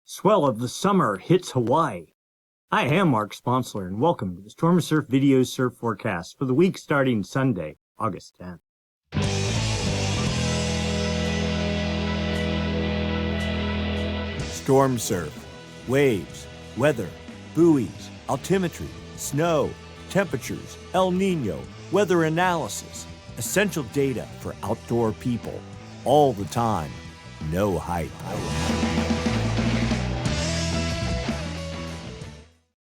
Swell of the summer hits Hawaii. I am Mark Sponsler, and welcome to the Stormsurf Video Surf Forecast for the week starting Sunday, August 10th. Stormsurf, waves, weather, buoys, altimetry, snow, temperatures, El Nino, weather analysis, essential data for outdoor people, all the time, no hype.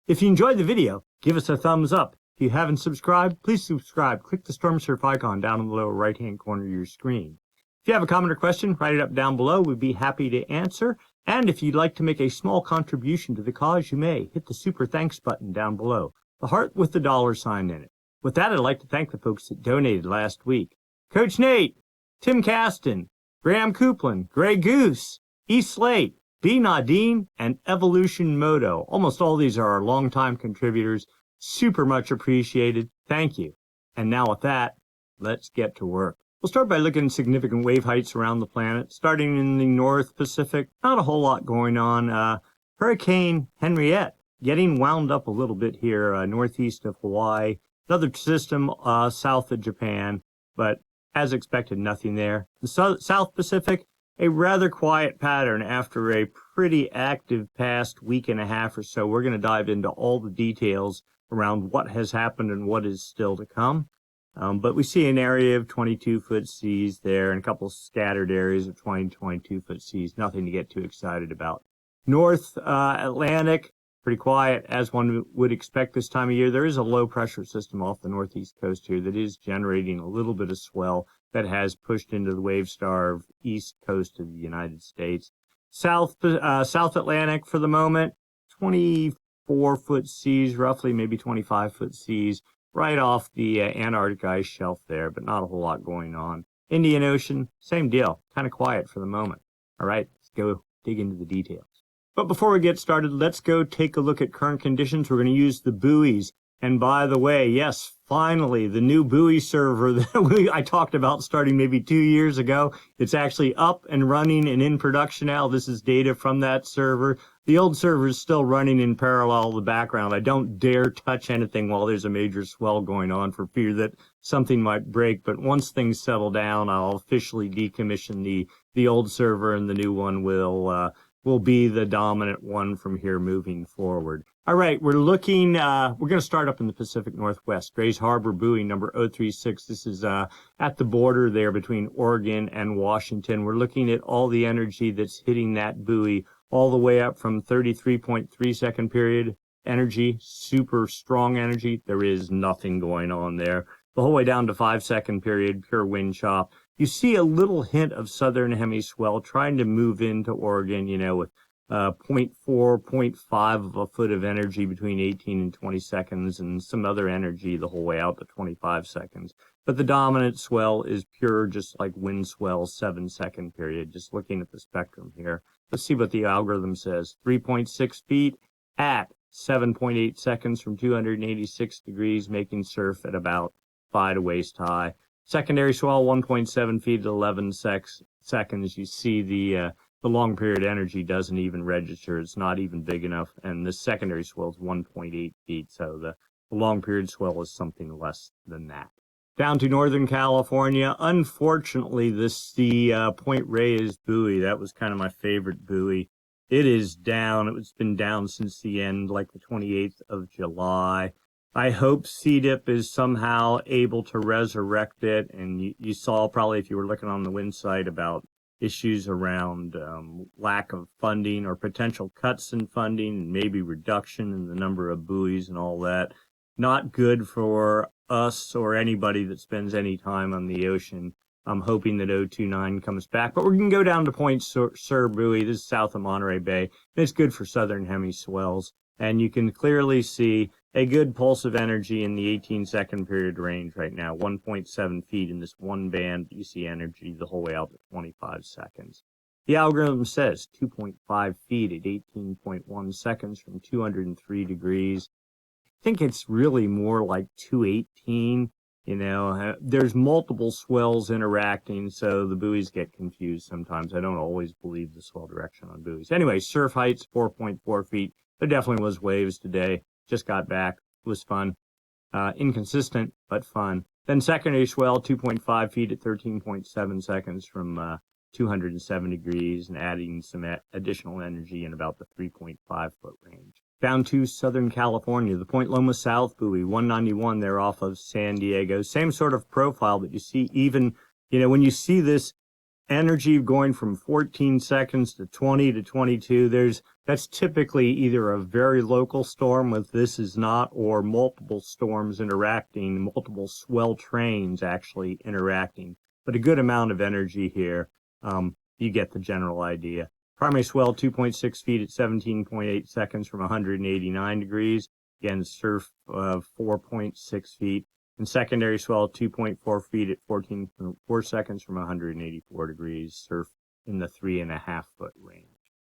If you enjoyed the video, give us a thumbs up. If you haven't subscribed, please subscribe. Click the Stormsurf icon down in the lower right-hand corner of your screen. If you have a comment or question, write it up down below. We'd be happy to answer. And if you'd like to make a small contribution to the cause, you may hit the super thanks button down below, the heart with the $sign in it. With that, I'd like to thank the folks that donated last week. Coach Nate, Tim Caston, Graham Coupland, Grey Goose, E. Slate, B. Nadine, and Evolution Moto. Almost all these are our longtime contributors. Super much appreciated. Thank you. And now with that, let's get to work. We'll start by looking at significant wave heights around the planet. Starting in the North Pacific, not a whole lot going on. Hurricane Henriette getting wound up a little bit here northeast of Hawaii. Another system south of Japan, but as expected, nothing there. The South Pacific, a rather quiet pattern after a pretty active past week and a half or so. We're going to dive into all the details around what has happened and what is still to come. But we see an area of 22-foot seas there and a couple scattered areas of 20 to 22-foot seas. Nothing to get too excited about. North Atlantic, pretty quiet as one would expect this time of year. There is a low pressure system off the northeast coast here that is generating a little bit of swell that has pushed into the wave-starved east coast of the United States. South Atlantic for the moment, 24-foot seas, roughly maybe 25-foot seas, right off the Antarctic ice shelf there, but not a whole lot going on. Indian Ocean, same deal, kind of quiet for the moment. All right, let's go dig into the details. But before we get started, let's go take a look at current conditions. We're going to use the buoys. And by the way, yes, finally, the new buoy server that I talked about starting maybe 2 years ago, it's actually up and running and in production now. This is data from that server. The old server is still running in parallel in the background. I don't dare touch anything while there's a major swell going on for fear that something might break. But once things settle down, I'll officially decommission the old server, and the new one will be the dominant one from here moving forward. All right, we're looking, we're going to start up in the Pacific Northwest. Grays Harbor buoy number 036. This is at the border there between Oregon and Washington. We're looking at all the energy that's hitting that buoy all the way up from 33.3 second period energy, super strong energy. There is nothing going on there. The whole way down to 5 second period, pure wind chop. You see a little hint of southern hemi swell trying to move into Oregon, with 0.4, 0.5 of a foot of energy between 18 and 20 seconds and some other energy the whole way out to 25 seconds. But the dominant swell is pure, just like wind swell, 7 second period, just looking at the spectrum here. Let's see what the algorithm says. 3.6 feet at 7.8 seconds from 286 degrees, making surf at about 5 to waist high. Secondary swell, 1.7 feet at 11 seconds. You see the long period energy doesn't even register. It's not even big enough. And the secondary swell is 1.8 feet. So the long period swell is something less than that. Down to Northern California. Unfortunately, the Point Reyes buoy, that was kind of my favorite buoy. It is down. It's been down since the end, like the 28th of July. I hope CDIP is somehow able to resurrect it. And you saw probably if you were looking on the wind site about issues around lack of funding or potential cuts in funding and maybe reduction in the number of buoys and all that. Not good for us or anybody that spends any time on the ocean. I'm hoping that 029 comes back. But we're going to go down to Point Sur buoy. This is south of Monterey Bay. And it's good for southern hemi swells. And you can clearly see a good pulse of energy in the 18 second period range right now, 1.7 feet in this one band. You see energy the whole way out to 25 seconds. The algorithm says 2.5 feet at 18.1 seconds from 203 degrees. I think it's really more like 218. There's multiple swells interacting, so the buoys get confused sometimes. I don't always believe the swell direction on buoys. Anyway, surf heights, 4.4 feet. There definitely was waves today. Just got back. It was fun. Inconsistent, but fun. Then secondary swell, 2.5 feet at 13.7 seconds from 207 degrees, and adding some additional energy in about the 3.5 foot range. Down to Southern California, the Point Loma South buoy, 191 there off of San Diego. Same sort of profile that you see even, when you see this energy going from 14 seconds to 20 to 22, that's typically either a very local storm with this is not, or multiple storms interacting, multiple swell trains actually interacting. But a good amount of energy here. You get the general idea. Primary swell, 2.6 feet at 17.8 seconds from 189 degrees. Again, surf 4.6 feet. And secondary swell, 2.4 feet at 14.4 seconds from 184 degrees. Surf in the 3.5 foot range.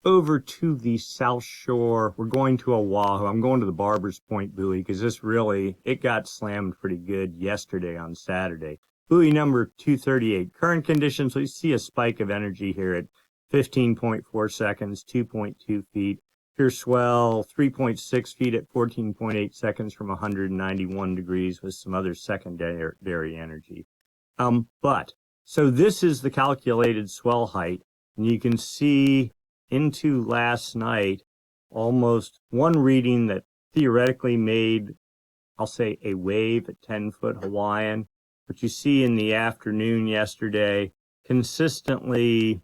Over to the South Shore, we're going to Oahu. I'm going to the Barber's Point buoy because it got slammed pretty good yesterday on Saturday. Buoy number 238. Current conditions, we see a spike of energy here at 15.4 seconds, 2.2 feet. Pure swell, 3.6 feet at 14.8 seconds from 191 degrees with some other secondary energy. So this is the calculated swell height, and you can see into last night almost one reading that theoretically made, I'll say, a wave at 10-foot Hawaiian. But you see in the afternoon yesterday, consistently,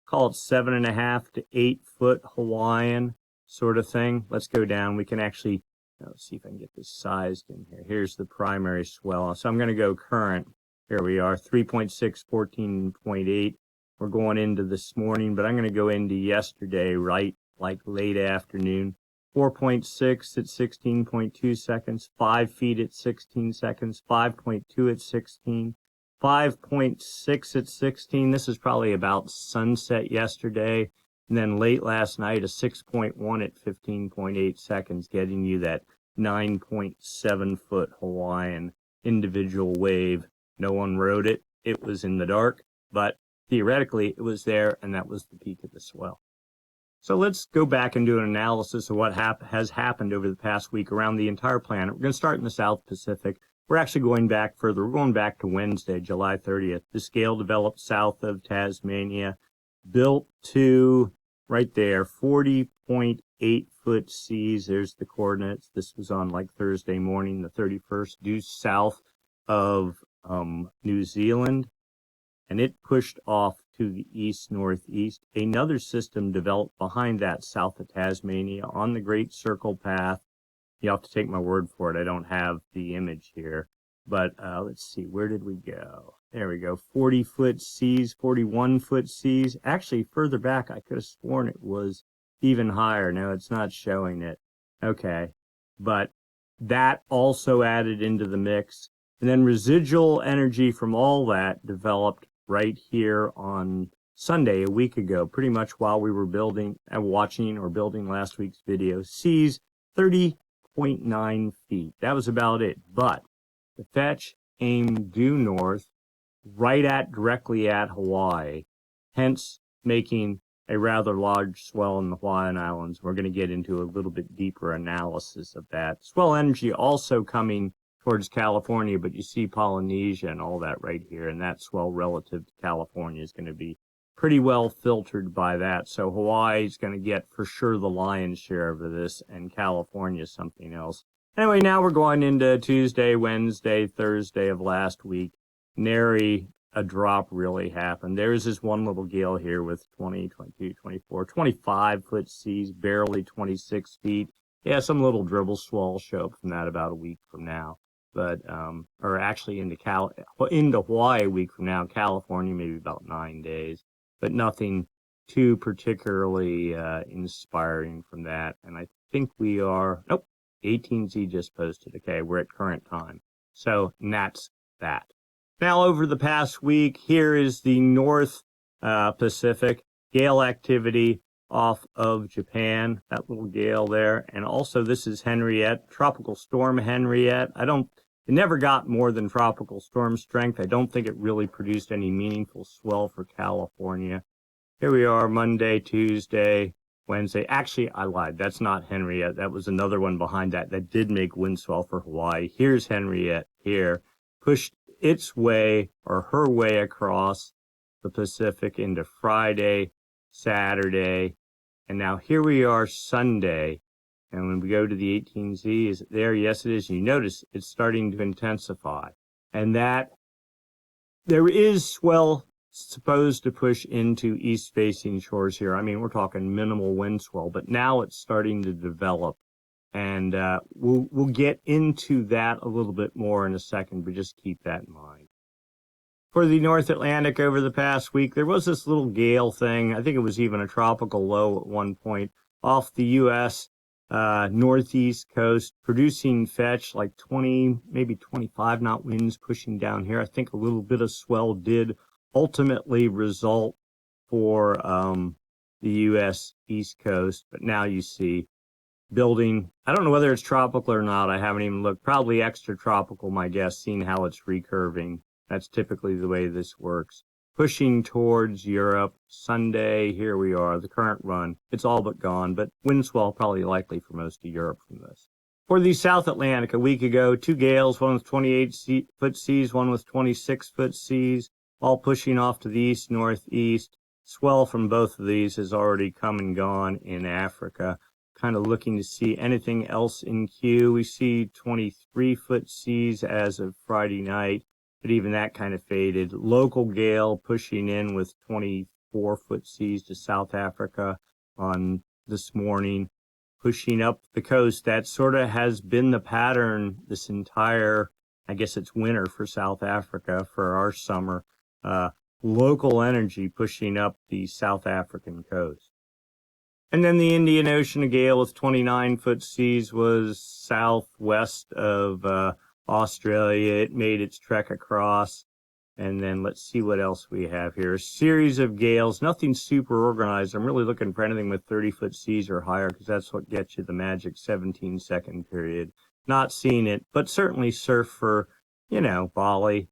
call it 7.5 to 8 foot Hawaiian sort of thing. Let's go down. We can actually, let's see if I can get this sized in here. Here's the primary swell. So I'm going to go current. Here we are, 3.6, 14.8. We're going into this morning, but I'm going to go into yesterday, right, like late afternoon. 4.6 at 16.2 seconds, 5 feet at 16 seconds, 5.2 at 16, 5.6 at 16. This is probably about sunset yesterday. And then late last night, a 6.1 at 15.8 seconds, getting you that 9.7 foot Hawaiian individual wave. No one rode it. It was in the dark, but theoretically it was there, and that was the peak of the swell. So let's go back and do an analysis of what has happened over the past week around the entire planet. We're going to start in the South Pacific. We're actually going back further. We're going back to Wednesday, July 30th. The scale developed south of Tasmania, built to right there, 40.8 foot seas. There's the coordinates. This was on like Thursday morning, the 31st, due south of New Zealand. And it pushed off to the east-northeast. Another system developed behind that south of Tasmania on the Great Circle Path. You'll have to take my word for it. I don't have the image here. But let's see, where did we go? There we go, 40-foot seas, 41-foot seas. Actually, further back, I could have sworn it was even higher. No, it's not showing it. Okay, but that also added into the mix. And then residual energy from all that developed right here on Sunday, a week ago, pretty much while we were building last week's video. Seas 30.9 feet. That was about it. But the fetch aimed due north, directly at Hawaii, hence making a rather large swell in the Hawaiian Islands. We're going to get into a little bit deeper analysis of that. Swell energy also coming towards California, but you see Polynesia and all that right here, and that swell relative to California is going to be pretty well filtered by that. So Hawaii is going to get for sure the lion's share of this, and California something else. Anyway, now we're going into Tuesday, Wednesday, Thursday of last week. Nary a drop really happened. There's this one little gale here with 20, 22, 24, 25 foot seas, barely 26 feet. Yeah, some little dribble swell show up from that about a week from now. But, or actually into Hawaii a week from now, California maybe about 9 days, but nothing too particularly inspiring from that. And I think we are, 18Z just posted. Okay, we're at current time. So, and that's that. Now, over the past week, here is the North Pacific gale activity off of Japan, that little gale there. And also, this is Henriette, tropical storm Henriette. I don't It never got more than tropical storm strength. I don't think it really produced any meaningful swell for California. Here we are, Monday, Tuesday, Wednesday. Actually, I lied. That's not Henriette. That was another one behind that that did make wind swell for Hawaii. Here's Henriette here. Pushed its way or her way across the Pacific into Friday, Saturday, and now here we are Sunday. And when we go to the 18Z, is it there? Yes, it is. You notice it's starting to intensify. And that there is swell supposed to push into east-facing shores here. I mean, we're talking minimal wind swell, but now it's starting to develop. And we'll get into that a little bit more in a second, but just keep that in mind. For the North Atlantic over the past week, there was this little gale thing. I think it was even a tropical low at one point off the U.S. Northeast coast, producing fetch like 20, maybe 25 knot winds pushing down here. I think a little bit of swell did ultimately result for the U.S. East Coast, but now you see building. I don't know whether it's tropical or not. I haven't even looked. Probably extra tropical, my guess, seeing how it's recurving. That's typically the way this works. Pushing towards Europe. Sunday, here we are, the current run. It's all but gone, but wind swell probably likely for most of Europe from this. For the South Atlantic, a week ago, two gales, one with 28-foot seas, one with 26-foot seas, all pushing off to the east-northeast. Swell from both of these has already come and gone in Africa. Kind of looking to see anything else in queue. We see 23-foot seas as of Friday night, but even that kind of faded. Local gale pushing in with 24-foot seas to South Africa on this morning, pushing up the coast. That sort of has been the pattern this entire, I guess it's winter for South Africa, for our summer. Local energy pushing up the South African coast. And then the Indian Ocean, a gale with 29-foot seas was southwest of Australia. It made its trek across. And then let's see what else we have here. A series of gales, nothing super organized. I'm really looking for anything with 30-foot seas or higher because that's what gets you the magic 17-second period. Not seeing it, but certainly surf for, Bali,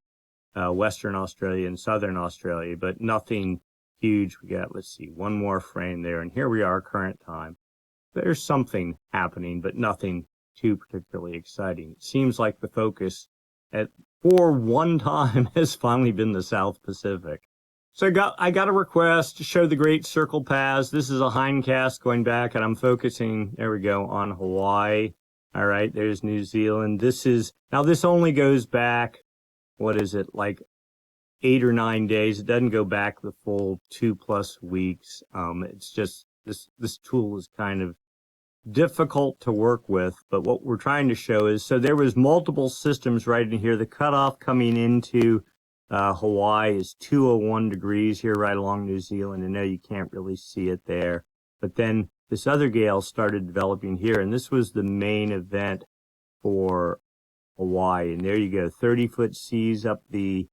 Western Australia and Southern Australia, but nothing huge. We got, let's see, one more frame there. And here we are, current time. There's something happening, but nothing too particularly exciting. It seems like the focus for one time has finally been the South Pacific. So I got a request to show the Great Circle Paths. This is a Hindcast going back, and I'm focusing, there we go, on Hawaii. All right, there's New Zealand. This only goes back, what is it, like 8 or 9 days. It doesn't go back the full 2+ weeks. It's just, this tool is kind of difficult to work with, but what we're trying to show is, so there was multiple systems right in here. The cutoff coming into Hawaii is 201 degrees here right along New Zealand. I know you can't really see it there, but then this other gale started developing here, and this was the main event for Hawaii. And there you go, 30-foot seas up the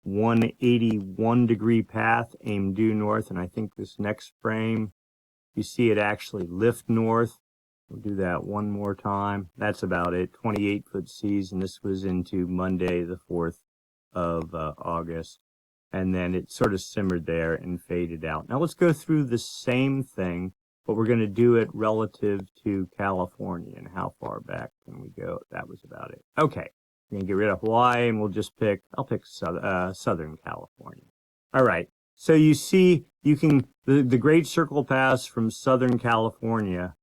181 degree path, aim due north, and I think this next frame, you see it actually lift north. We'll do that one more time. That's about it. 28-foot seas, and this was into Monday, the 4th of August. And then it sort of simmered there and faded out. Now let's go through the same thing, but we're going to do it relative to California. And how far back can we go? That was about it. Okay, we're going to get rid of Hawaii, and we'll just I'll pick Southern California. All right, so you see, the Great Circle Paths from Southern California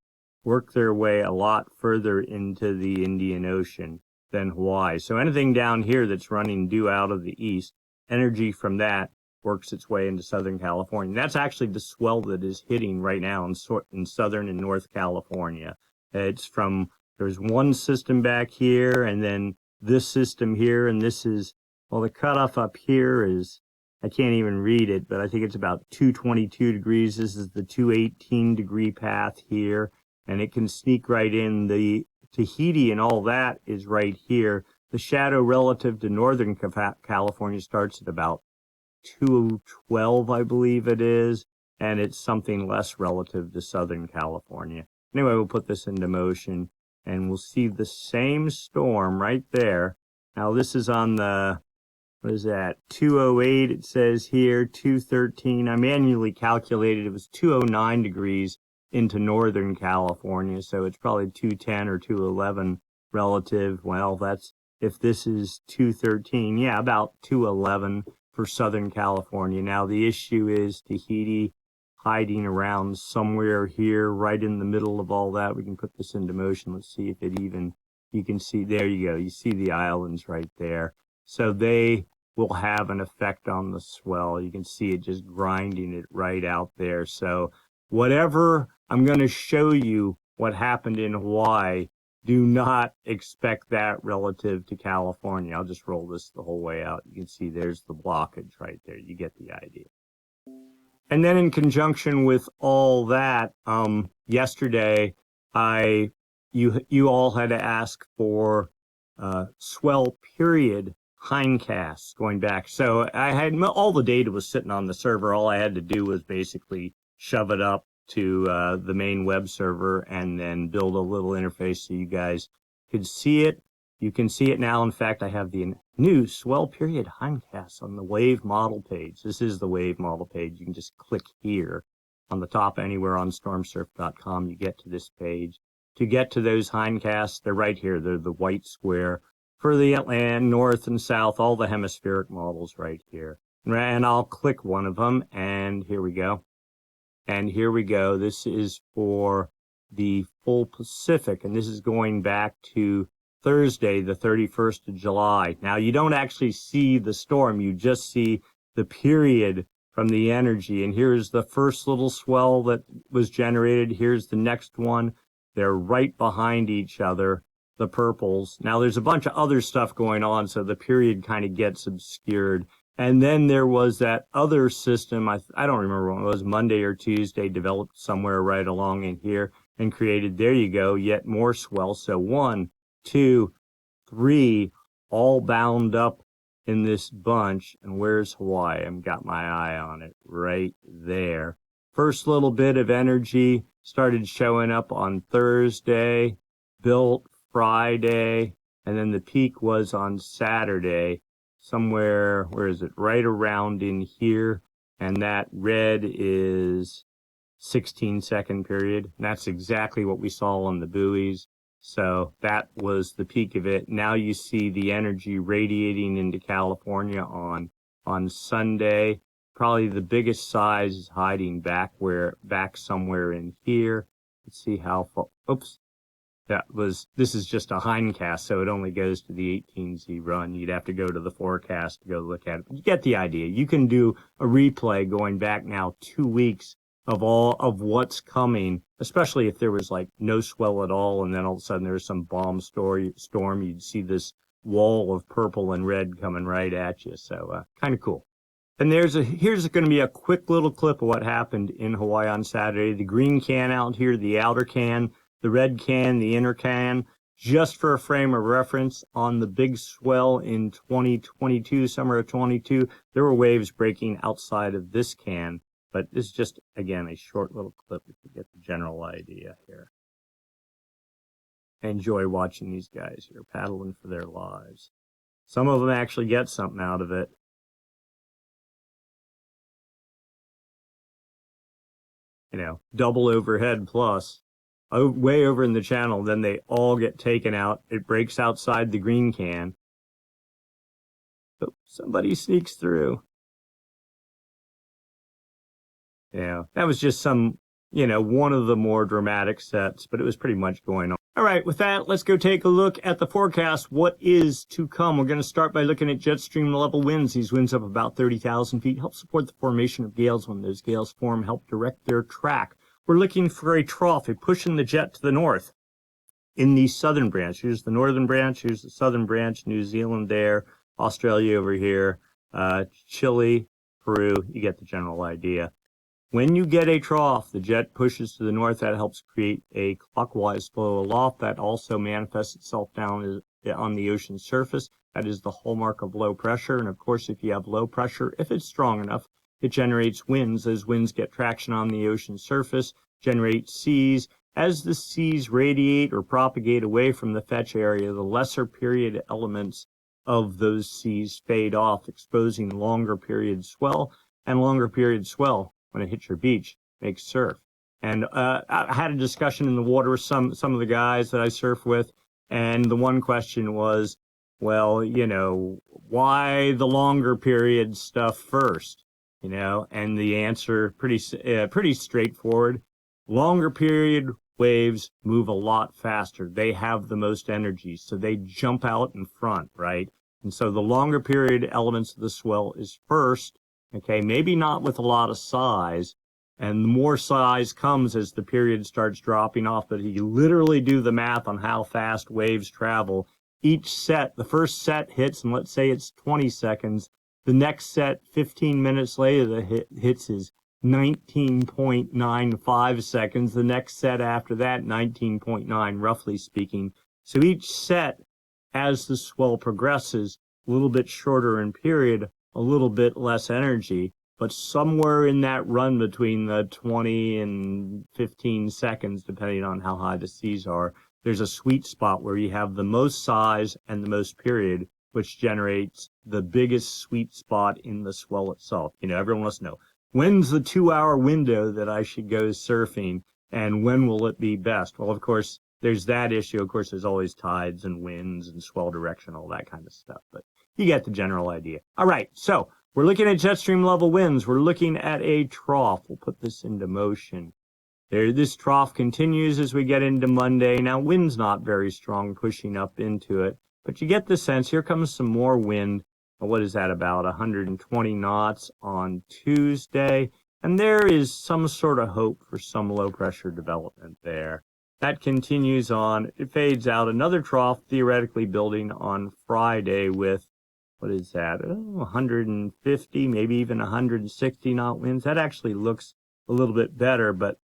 work their way a lot further into the Indian Ocean than Hawaii. So anything down here that's running due out of the east, energy from that works its way into Southern California. That's actually the swell that is hitting right now in Southern and North California. There's one system back here, and then this system here, and this is, well, the cutoff up here is, I can't even read it, but I think it's about 222 degrees. This is the 218 degree path here. And it can sneak right in. The Tahiti and all that is right here. The shadow relative to Northern California starts at about 212, I believe it is, and it's something less relative to Southern California. Anyway, we'll put this into motion, and we'll see the same storm right there Now this is on the, what is that, 208 it says here, 213. I manually calculated it was 209 degrees into Northern California, so it's probably 210 or 211 relative. Well, that's, if this is 213, yeah, about 211 for Southern California. Now the issue is Tahiti hiding around somewhere here, right in the middle of all that. We can put this into motion. Let's see if it even, you can see, there you go. You see the islands right there. So they will have an effect on the swell. You can see it just grinding it right out there. So whatever, I'm going to show you what happened in Hawaii. Do not expect that relative to California. I'll just roll this the whole way out. You can see there's the blockage right there. You get the idea. And then in conjunction with all that, yesterday, you all had to ask for swell period Hindcasts going back. So I had all the data was sitting on the server. All I had to do was basically shove it up to the main web server and then build a little interface so you guys could see it. You can see it now. In fact, I have the new swell period Hindcasts on the wave model page. This is the wave model page. You can just click here on the top anywhere on stormsurf.com. You get to this page. To get to those Hindcasts, they're right here. They're the white square for the Atlantic, north and south, all the hemispheric models right here. And I'll click one of them, and here we go. And here we go. This is for the full Pacific, and this is going back to Thursday, the 31st of July. Now, you don't actually see the storm. You just see the period from the energy. And here's the first little swell that was generated. Here's the next one. They're right behind each other, the purples. Now, there's a bunch of other stuff going on, so the period kind of gets obscured. And then there was that other system, I don't remember when it was, Monday or Tuesday, developed somewhere right along in here and created, there you go, yet more swell. So 1, 2, 3, all bound up in this bunch. And where's Hawaii? I've got my eye on it right there. First little bit of energy started showing up on Thursday, built Friday, and then the peak was on Saturday. Somewhere, where is it? Right around in here. And that red is 16-second period. And that's exactly what we saw on the buoys. So that was the peak of it. Now you see the energy radiating into California on Sunday. Probably the biggest size is hiding back somewhere in here. Let's see how far. Oops. This is just a Hindcast, so it only goes to the 18Z run. You'd have to go to the forecast to go look at it. But you get the idea. You can do a replay going back now 2 weeks of all of what's coming, especially if there was like no swell at all, and then all of a sudden there's some bomb storm. You'd see this wall of purple and red coming right at you. So kind of cool. And here's going to be a quick little clip of what happened in Hawaii on Saturday. The green can out here, the outer can, the red can, the inner can, just for a frame of reference. On the big swell in 2022, summer of 22, there were waves breaking outside of this can. But this is just, again, a short little clip if you get the general idea here. I enjoy watching these guys here paddling for their lives. Some of them actually get something out of it. You know, double overhead plus. Way over in the channel, then they all get taken out. It breaks outside the green can. Oh, somebody sneaks through. Yeah, that was just some, one of the more dramatic sets, but it was pretty much going on. All right, with that, let's go take a look at the forecast. What is to come? We're going to start by looking at Jetstream level winds. These winds up about 30,000 feet help support the formation of gales. When those gales form, help direct their track. We're looking for a trough, a push in the jet to the north in the southern branch. Here's the northern branch. Here's the southern branch. New Zealand there, Australia over here, Chile, Peru. You get the general idea. When you get a trough, the jet pushes to the north. That helps create a clockwise flow aloft. That also manifests itself down on the ocean surface. That is the hallmark of low pressure. And of course, if you have low pressure, if it's strong enough, it generates winds. Those winds get traction on the ocean surface, generate seas. As the seas radiate or propagate away from the fetch area, the lesser period elements of those seas fade off, exposing longer period swell, and longer period swell, when it hits your beach, makes surf. And I had a discussion in the water with some of the guys that I surf with, and the one question was, well, you know, why the longer period stuff first? You know, and the answer pretty straightforward. Longer period waves move a lot faster. They have the most energy, so they jump out in front, right? And so the longer period elements of the swell is first, okay, maybe not with a lot of size, and the more size comes as the period starts dropping off, but you literally do the math on how fast waves travel. Each set, the first set hits, and let's say it's 20 seconds, the next set, 15 minutes later, the hits is 19.95 seconds. The next set after that, 19.9, roughly speaking. So each set, as the swell progresses, a little bit shorter in period, a little bit less energy, but somewhere in that run between the 20 and 15 seconds, depending on how high the seas are, there's a sweet spot where you have the most size and the most period, which generates the biggest sweet spot in the swell itself. You know, everyone wants to know, when's the 2-hour window that I should go surfing, and when will it be best? Well, of course, there's that issue. Of course, there's always tides and winds and swell direction, all that kind of stuff, but you get the general idea. All right, so we're looking at jet stream level winds. We're looking at a trough. We'll put this into motion. There, this trough continues as we get into Monday. Now, wind's not very strong pushing up into it, but you get the sense, here comes some more wind. What is that, about 120 knots on Tuesday? And there is some sort of hope for some low pressure development there. That continues on. It fades out. Another trough theoretically building on Friday with, what is that, 150, maybe even 160 knot winds. That actually looks a little bit better, but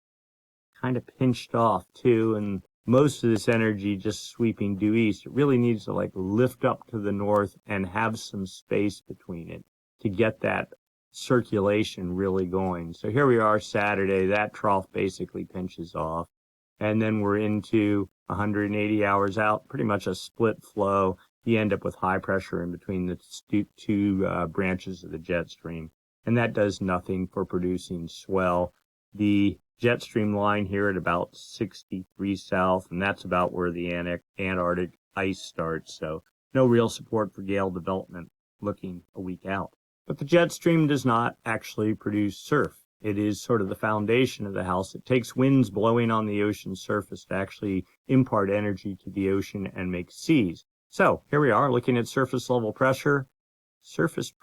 kind of pinched off too, and most of this energy just sweeping due east. It really needs to like lift up to the north and have some space between it to get that circulation really going. So here we are Saturday. That trough basically pinches off, and then we're into 180 hours out, pretty much a split flow. You end up with high pressure in between the two branches of the jet stream, and that does nothing for producing swell. The jet stream line here at about 63 south, and that's about where the Antarctic ice starts, so no real support for gale development looking a week out. But the jet stream does not actually produce surf. It is sort of the foundation of the house. It takes winds blowing on the ocean surface to actually impart energy to the ocean and make seas. So here we are looking at surface level pressure, surface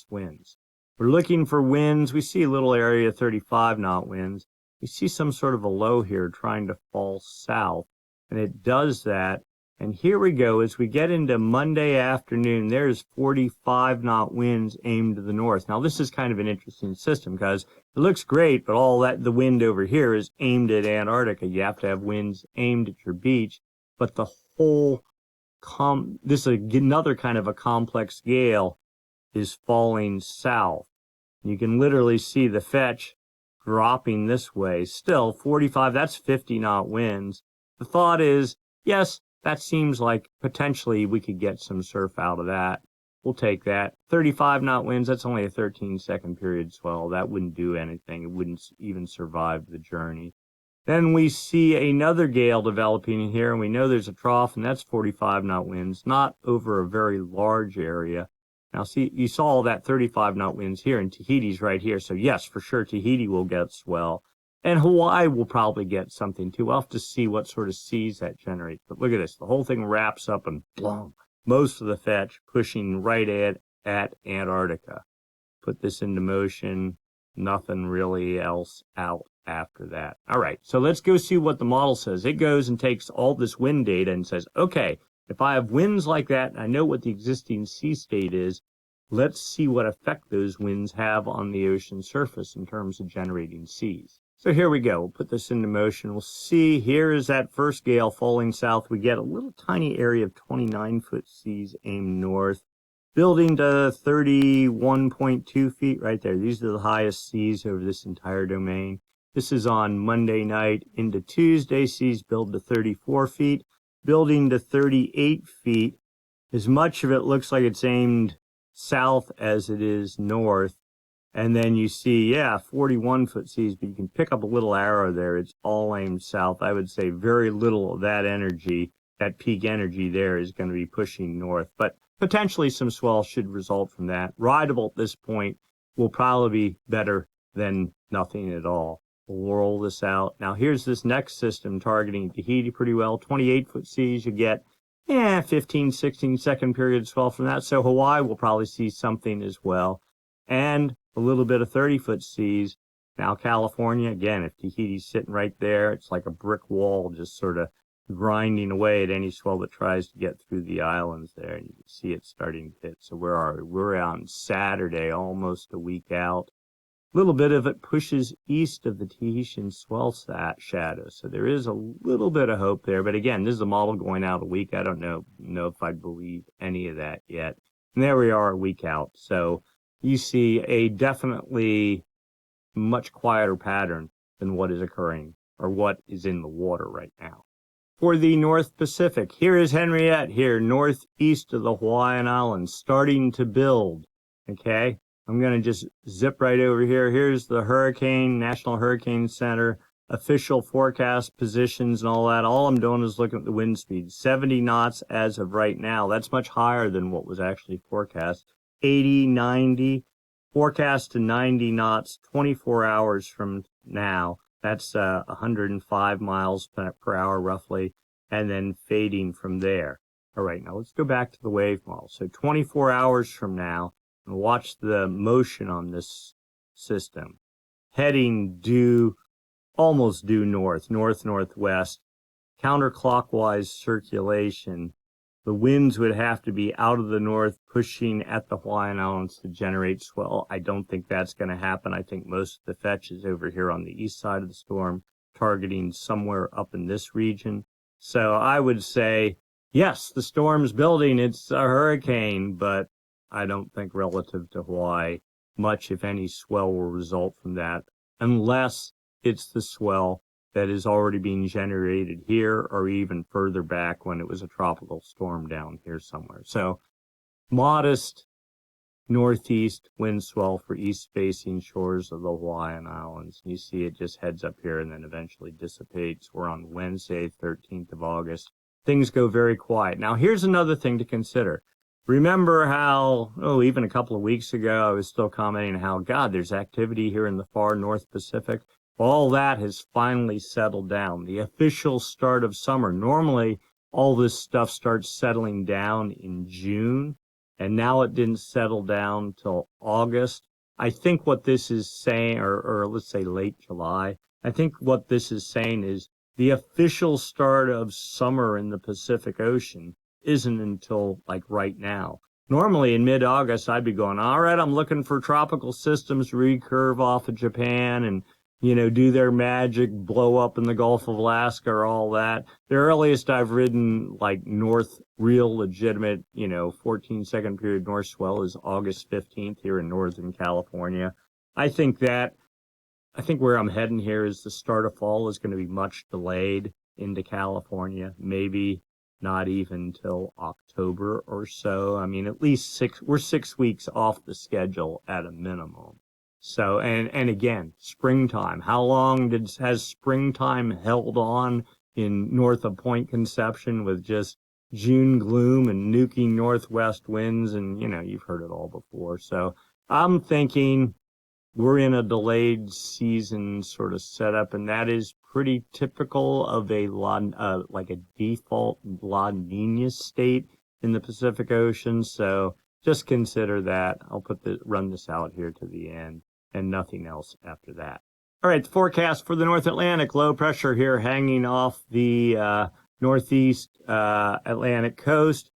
winds. We're looking for winds. We see a little area 35 knot winds. We see some sort of a low here trying to fall south, and it does that. And here we go. As we get into Monday afternoon, there's 45 knot winds aimed to the north. Now, this is kind of an interesting system because it looks great, but all that the wind over here is aimed at Antarctica. You have to have winds aimed at your beach, but the whole this is another kind of a complex gale is falling south. You can literally see the fetch dropping this way. Still, 45, that's 50 knot winds. The thought is, yes, that seems like potentially we could get some surf out of that. We'll take that. 35 knot winds, that's only a 13-second period swell. That wouldn't do anything. It wouldn't even survive the journey. Then we see another gale developing here, and we know there's a trough, and that's 45 knot winds, not over a very large area. Now, see, you saw all that 35 knot winds here, and Tahiti's right here. So, yes, for sure, Tahiti will get swell. And Hawaii will probably get something, too. We'll have to see what sort of seas that generates. But look at this. The whole thing wraps up and boom, most of the fetch pushing right at Antarctica. Put this into motion. Nothing really else out after that. All right, so let's go see what the model says. It goes and takes all this wind data and says, okay, if I have winds like that, and I know what the existing sea state is, let's see what effect those winds have on the ocean surface in terms of generating seas. So here we go. We'll put this into motion. We'll see, here is that first gale falling south. We get a little tiny area of 29-foot seas aimed north, building to 31.2 feet right there. These are the highest seas over this entire domain. This is on Monday night into Tuesday. Seas build to 34 feet, building to 38 feet. as much of it looks like it's aimed south as it is north. And then you see, 41-foot seas, but you can pick up a little arrow there. It's all aimed south. I would say very little of that energy, that peak energy there, is going to be pushing north. But potentially some swell should result from that. Rideable at this point will probably be better than nothing at all. We'll roll this out. Now here's this next system targeting Tahiti pretty well. 28-foot seas, you get 15, 16 second period swell from that. So Hawaii will probably see something as well. And a little bit of 30-foot seas. Now California, again, if Tahiti's sitting right there, it's like a brick wall just sort of grinding away at any swell that tries to get through the islands there. And you can see it starting to hit. So where are we? We're on Saturday, almost a week out. A little bit of it pushes east of the Tahitian swell shadow. So there is a little bit of hope there. But again, this is a model going out a week. I don't know if I believe any of that yet. And there we are a week out. So you see a definitely much quieter pattern than what is occurring or what is in the water right now. For the North Pacific, here is Henriette here, northeast of the Hawaiian Islands, starting to build. Okay, I'm going to just zip right over here. Here's the National Hurricane Center, official forecast positions and all that. All I'm doing is looking at the wind speed. 70 knots as of right now. That's much higher than what was actually forecast. 80, 90, forecast to 90 knots 24 hours from now. That's 105 miles per hour roughly, and then fading from there. All right, now let's go back to the wave model. So 24 hours from now, and watch the motion on this system. Heading almost due north, northwest, counterclockwise circulation. The winds would have to be out of the north, pushing at the Hawaiian Islands to generate swell. I don't think that's going to happen. I think most of the fetch is over here on the east side of the storm, targeting somewhere up in this region. So I would say, yes, the storm's building. It's a hurricane, but I don't think relative to Hawaii, much, if any, swell will result from that, unless it's the swell that is already being generated here or even further back when it was a tropical storm down here somewhere. So modest northeast wind swell for east-facing shores of the Hawaiian Islands. You see it just heads up here and then eventually dissipates. We're on Wednesday, 13th of August. Things go very quiet. Now, here's another thing to consider. Remember how, even a couple of weeks ago, I was still commenting how, God, there's activity here in the far North Pacific. All that has finally settled down. The official start of summer. Normally, all this stuff starts settling down in June, and now it didn't settle down till August. I think what this is saying, or let's say late July, I think what this is saying is the official start of summer in the Pacific Ocean isn't until like right now. Normally in mid-August, I'd be going, all right, I'm looking for tropical systems recurve off of Japan and do their magic, blow up in the Gulf of Alaska or all that. The earliest I've ridden like north, real legitimate, 14-second period north swell is August 15th here in Northern California. I think where I'm heading here is the start of fall is going to be much delayed into California, maybe not even till October or so. I mean, at least we're 6 weeks off the schedule at a minimum. So, and again, springtime. How long has springtime held on in north of Point Conception with just June gloom and nuking northwest winds? And, you've heard it all before. So I'm thinking we're in a delayed season sort of setup, and that is pretty typical of like a default La Nina state in the Pacific Ocean. So just consider that. I'll run this out here to the end. And nothing else after that. All right, the forecast for the North Atlantic. Low pressure here hanging off the northeast Atlantic coast.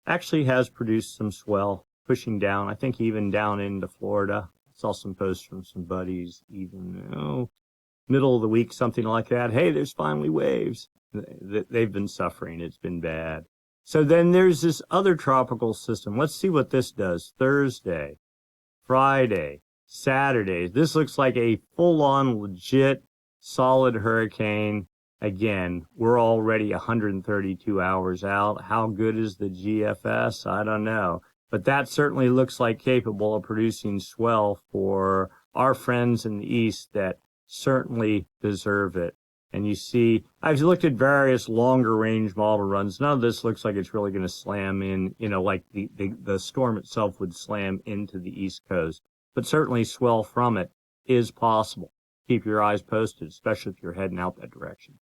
Actually has produced some swell pushing down, I think even down into Florida. Saw some posts from some buddies, even middle of the week, something like that. Hey, there's finally waves. They've been suffering. It's been bad. So then there's this other tropical system. Let's see what this does. Thursday, Friday, Saturday. This looks like a full-on legit solid hurricane. Again, we're already 132 hours out. How good is the GFS? I don't know. But that certainly looks like capable of producing swell for our friends in the East that certainly deserve it. And you see, I've looked at various longer range model runs. None of this looks like it's really going to slam in, like the storm itself would slam into the East Coast. But certainly swell from it is possible. Keep your eyes posted, especially if you're heading out that direction.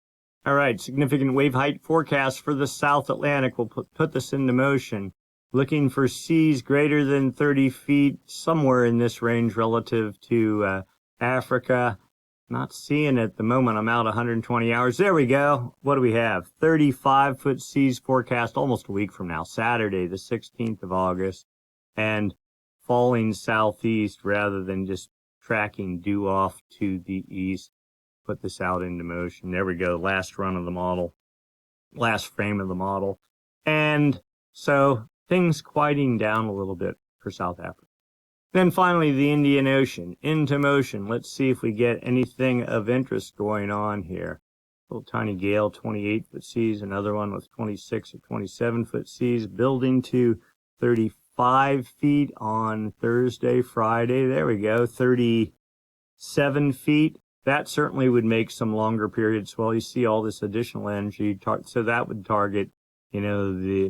All right, significant wave height forecast for the South Atlantic. We'll put this into motion. Looking for seas greater than 30 feet, somewhere in this range relative to Africa. Not seeing it at the moment. I'm out 120 hours. There we go. What do we have? 35-foot seas forecast almost a week from now, Saturday, the 16th of August. And falling southeast rather than just tracking due off to the east. Put this out into motion. There we go. Last run of the model. Last frame of the model. And so things quieting down a little bit for South Africa. Then finally, the Indian Ocean into motion. Let's see if we get anything of interest going on here. Little tiny gale, 28-foot seas. Another one with 26 or 27-foot seas. Building to 35 feet on Thursday, Friday. There we go. 37 feet. That certainly would make some longer periods. Well, you see all this additional energy. So that would target, the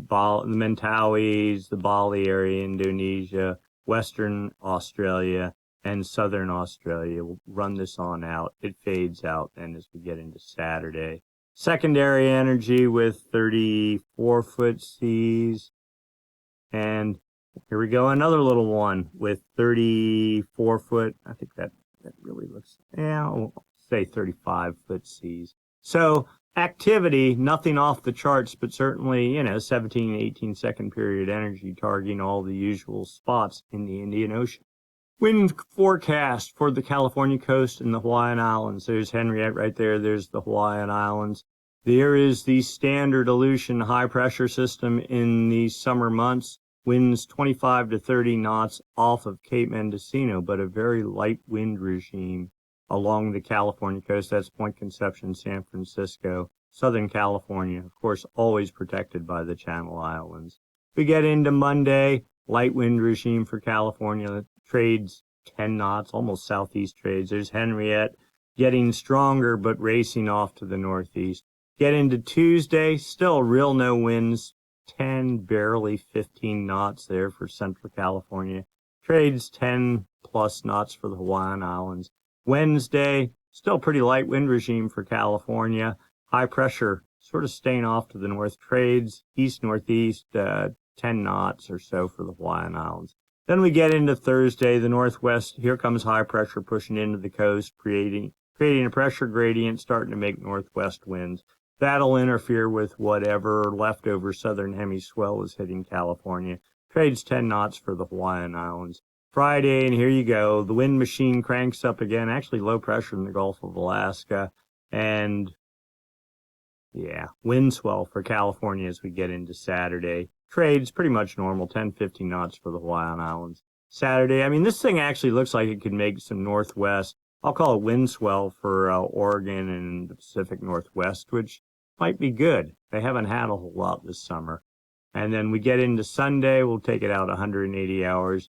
Mentawais, the Bali area, Indonesia, Western Australia, and Southern Australia. We'll run this on out. It fades out then as we get into Saturday. Secondary energy with 34-foot seas. And here we go, another little one with 34-foot. I think that really looks, I'll say 35-foot seas. So activity, nothing off the charts, but certainly, 17 and 18 second period energy targeting all the usual spots in the Indian Ocean. Wind forecast for the California coast and the Hawaiian Islands. There's Henriette right there. There's the Hawaiian Islands. There is the standard Aleutian high pressure system in the summer months. Winds 25 to 30 knots off of Cape Mendocino, but a very light wind regime along the California coast. That's Point Conception, San Francisco, Southern California, of course, always protected by the Channel Islands. We get into Monday, light wind regime for California, trades 10 knots, almost southeast trades. There's Henriette getting stronger, but racing off to the northeast. Get into Tuesday, still real no winds, 10, barely 15 knots there for Central California. Trades 10 plus knots for the Hawaiian Islands. Wednesday, still pretty light wind regime for California. High pressure sort of staying off to the north. Trades east-northeast, 10 knots or so for the Hawaiian Islands. Then we get into Thursday, the northwest. Here comes high pressure pushing into the coast, creating a pressure gradient, starting to make northwest winds. That'll interfere with whatever leftover southern hemiswell is hitting California. Trades 10 knots for the Hawaiian Islands. Friday, and here you go. The wind machine cranks up again. Actually low pressure in the Gulf of Alaska. And, wind swell for California as we get into Saturday. Trades pretty much normal, 10, 15 knots for the Hawaiian Islands. Saturday, this thing actually looks like it could make some northwest. I'll call it wind swell for Oregon and the Pacific Northwest, which might be good. They haven't had a whole lot this summer. And then we get into Sunday, we'll take it out 180 hours.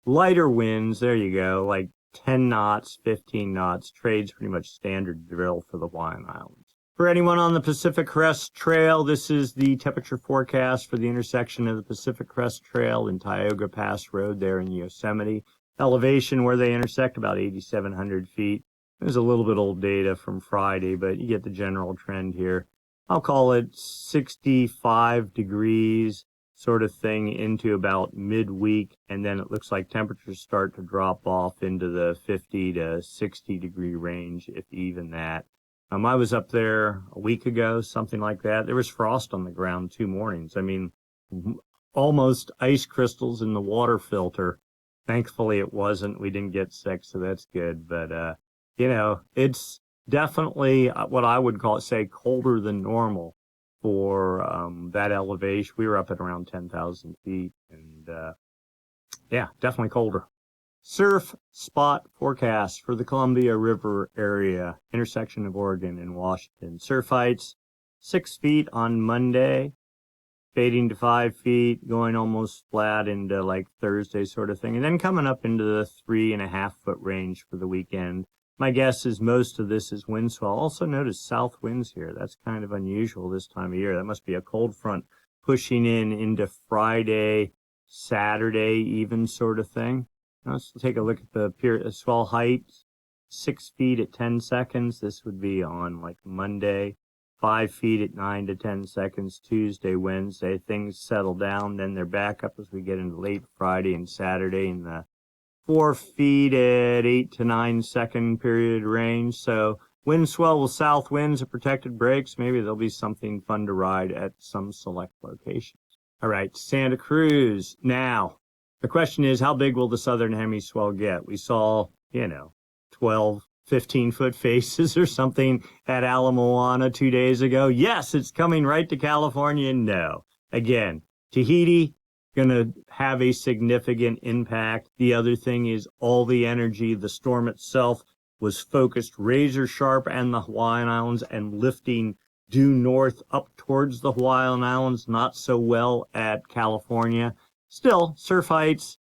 Lighter winds, there you go, like 10 knots, 15 knots. Trades pretty much standard drill for the Hawaiian Islands. For anyone on the Pacific Crest Trail, this is the temperature forecast for the intersection of the Pacific Crest Trail and Tioga Pass Road there in Yosemite. Elevation where they intersect about 8,700 feet. There's a little bit old data from Friday, but you get the general trend here. I'll call it 65 degrees sort of thing into about midweek, and then it looks like temperatures start to drop off into the 50 to 60 degree range, if even that. I was up there a week ago, something like that. There was frost on the ground 2 mornings. Almost ice crystals in the water filter. Thankfully it wasn't. We didn't get sick, so that's good. But, it's definitely what I would say colder than normal for that elevation. We were up at around 10,000 feet, and definitely colder. Surf spot forecast for the Columbia River area, intersection of Oregon and Washington. Surf heights 6 feet on Monday, fading to 5 feet, going almost flat into like Thursday sort of thing, and then coming up into the 3.5 foot range for the weekend. My guess is most of this is wind swell. Also notice south winds here. That's kind of unusual this time of year. That must be a cold front pushing in into Friday, Saturday even sort of thing. Now let's take a look at the swell height. 6 feet at 10 seconds. This would be on like Monday. 5 feet at 9 to 10 seconds, Tuesday, Wednesday. Things settle down, then they're back up as we get into late Friday and Saturday in the 4 feet at 8 to 9 second period range. So wind swell with south winds and protected breaks. Maybe there'll be something fun to ride at some select locations. All right, Santa Cruz. Now, the question is, how big will the southern hemi swell get? We saw, 12, 15-foot faces or something at Ala Moana 2 days ago. Yes, it's coming right to California. No. Again, Tahiti going to have a significant impact. The other thing is all the energy, the storm itself was focused razor sharp on the Hawaiian Islands and lifting due north up towards the Hawaiian Islands, not so well at California. Still, surf heights,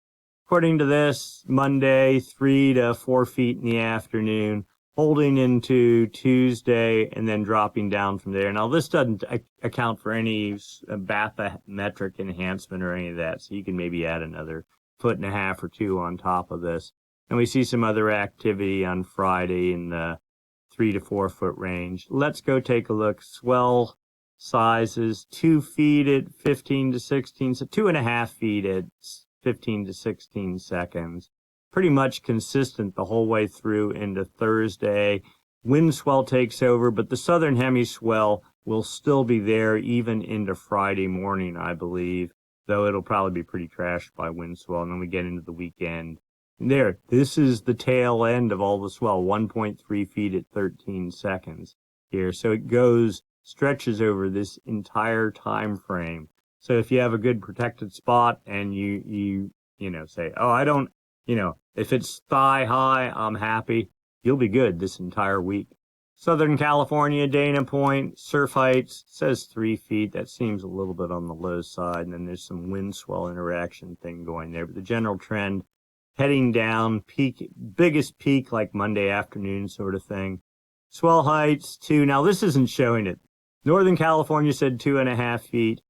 according to this, Monday, 3 to 4 feet in the afternoon, holding into Tuesday, and then dropping down from there. Now, this doesn't account for any bathymetric enhancement or any of that, so you can maybe add another 1.5 or 2 on top of this. And we see some other activity on Friday in the 3 to 4 foot range. Let's go take a look. Swell sizes, 2 feet at 15 to 16, so 2.5 feet at 15 to 16 seconds. Pretty much consistent the whole way through into Thursday. Wind swell takes over, but the southern hemi swell will still be there even into Friday morning, I believe, though it'll probably be pretty trashed by wind swell, and then we get into the weekend. There, this is the tail end of all the swell, 1.3 feet at 13 seconds here. So it stretches over this entire time frame. So if you have a good protected spot and you say, oh, I don't, if it's thigh high, I'm happy, you'll be good this entire week. Southern California, Dana Point, surf heights, says 3 feet. That seems a little bit on the low side. And then there's some wind swell interaction thing going there. But the general trend, heading down, biggest peak like Monday afternoon sort of thing. Swell heights, 2. Now, this isn't showing it. Northern California said 2.5 feet.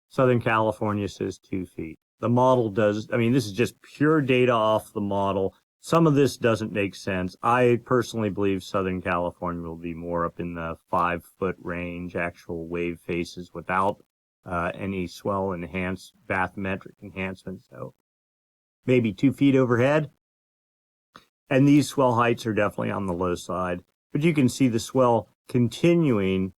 Southern California says 2 feet. The model does, this is just pure data off the model. Some of this doesn't make sense. I personally believe Southern California will be more up in the 5 foot range, actual wave faces without any swell bathymetric enhancement. So maybe 2 feet overhead. And these swell heights are definitely on the low side. But you can see the swell continuing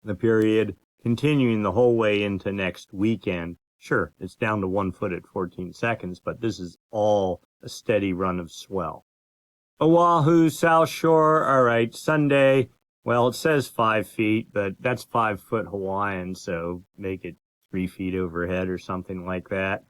the whole way into next weekend. Sure, it's down to 1 foot at 14 seconds, but this is all a steady run of swell. Oahu, South Shore, all right, Sunday, well, it says 5 feet, but that's 5 foot Hawaiian, so make it 3 feet overhead or something like that.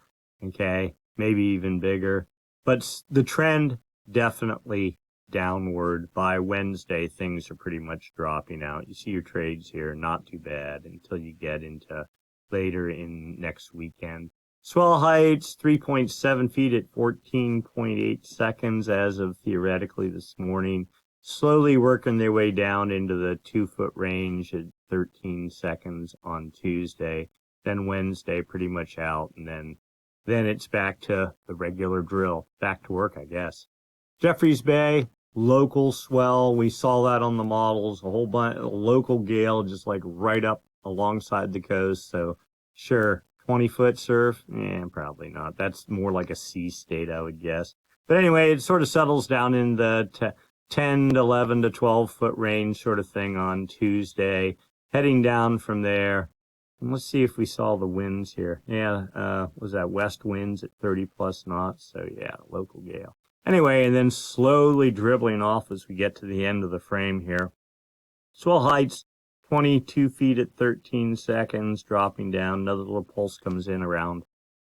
Okay, maybe even bigger. But the trend definitely downward. By Wednesday, things are pretty much dropping out. You see your trades here, not too bad until you get into later in next weekend. Swell heights, 3.7 feet at 14.8 seconds as of theoretically this morning. Slowly working their way down into the 2 foot range at 13 seconds on Tuesday. Then Wednesday pretty much out, and then it's back to the regular drill. Back to work, I guess. Jeffreys Bay, local swell. We saw that on the models. A whole bunch of local gale just like right up alongside the coast. So sure, 20-foot surf? Probably not. That's more like a sea state, I would guess. But anyway, it sort of settles down in the 10 to 11 to 12-foot range sort of thing on Tuesday. Heading down from there. And let's see if we saw the winds here. Was that west winds at 30-plus knots? So yeah, local gale. Anyway, and then slowly dribbling off as we get to the end of the frame here. Swell heights, 22 feet at 13 seconds, dropping down. Another little pulse comes in around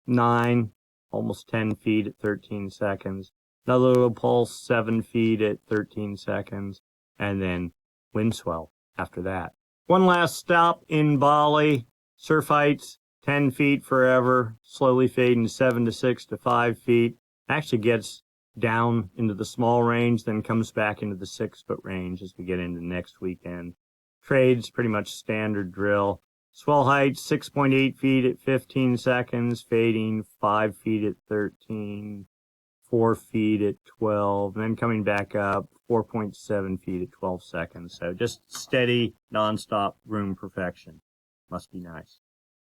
9. almost 10 feet at 13 seconds. Another little pulse, 7 feet at 13 seconds. And then wind swell after that. One last stop in Bali. Surf heights, 10 feet forever, slowly fading 7 to 6 to 5 feet. Actually gets down into the small range, then comes back into the 6-foot range as we get into next weekend. Trades, pretty much standard drill. Swell height, 6.8 feet at 15 seconds, fading 5 feet at 13, 4 feet at 12, and then coming back up 4.7 feet at 12 seconds. So just steady, nonstop room perfection. Must be nice.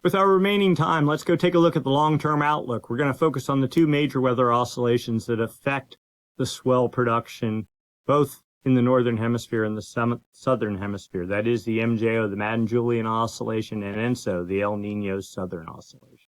With our remaining time, let's go take a look at the long-term outlook. We're going to focus on the two major weather oscillations that affect the swell production, both in the northern hemisphere and the southern hemisphere. That is the MJO, the Madden-Julian Oscillation, and ENSO, the El Nino Southern Oscillation.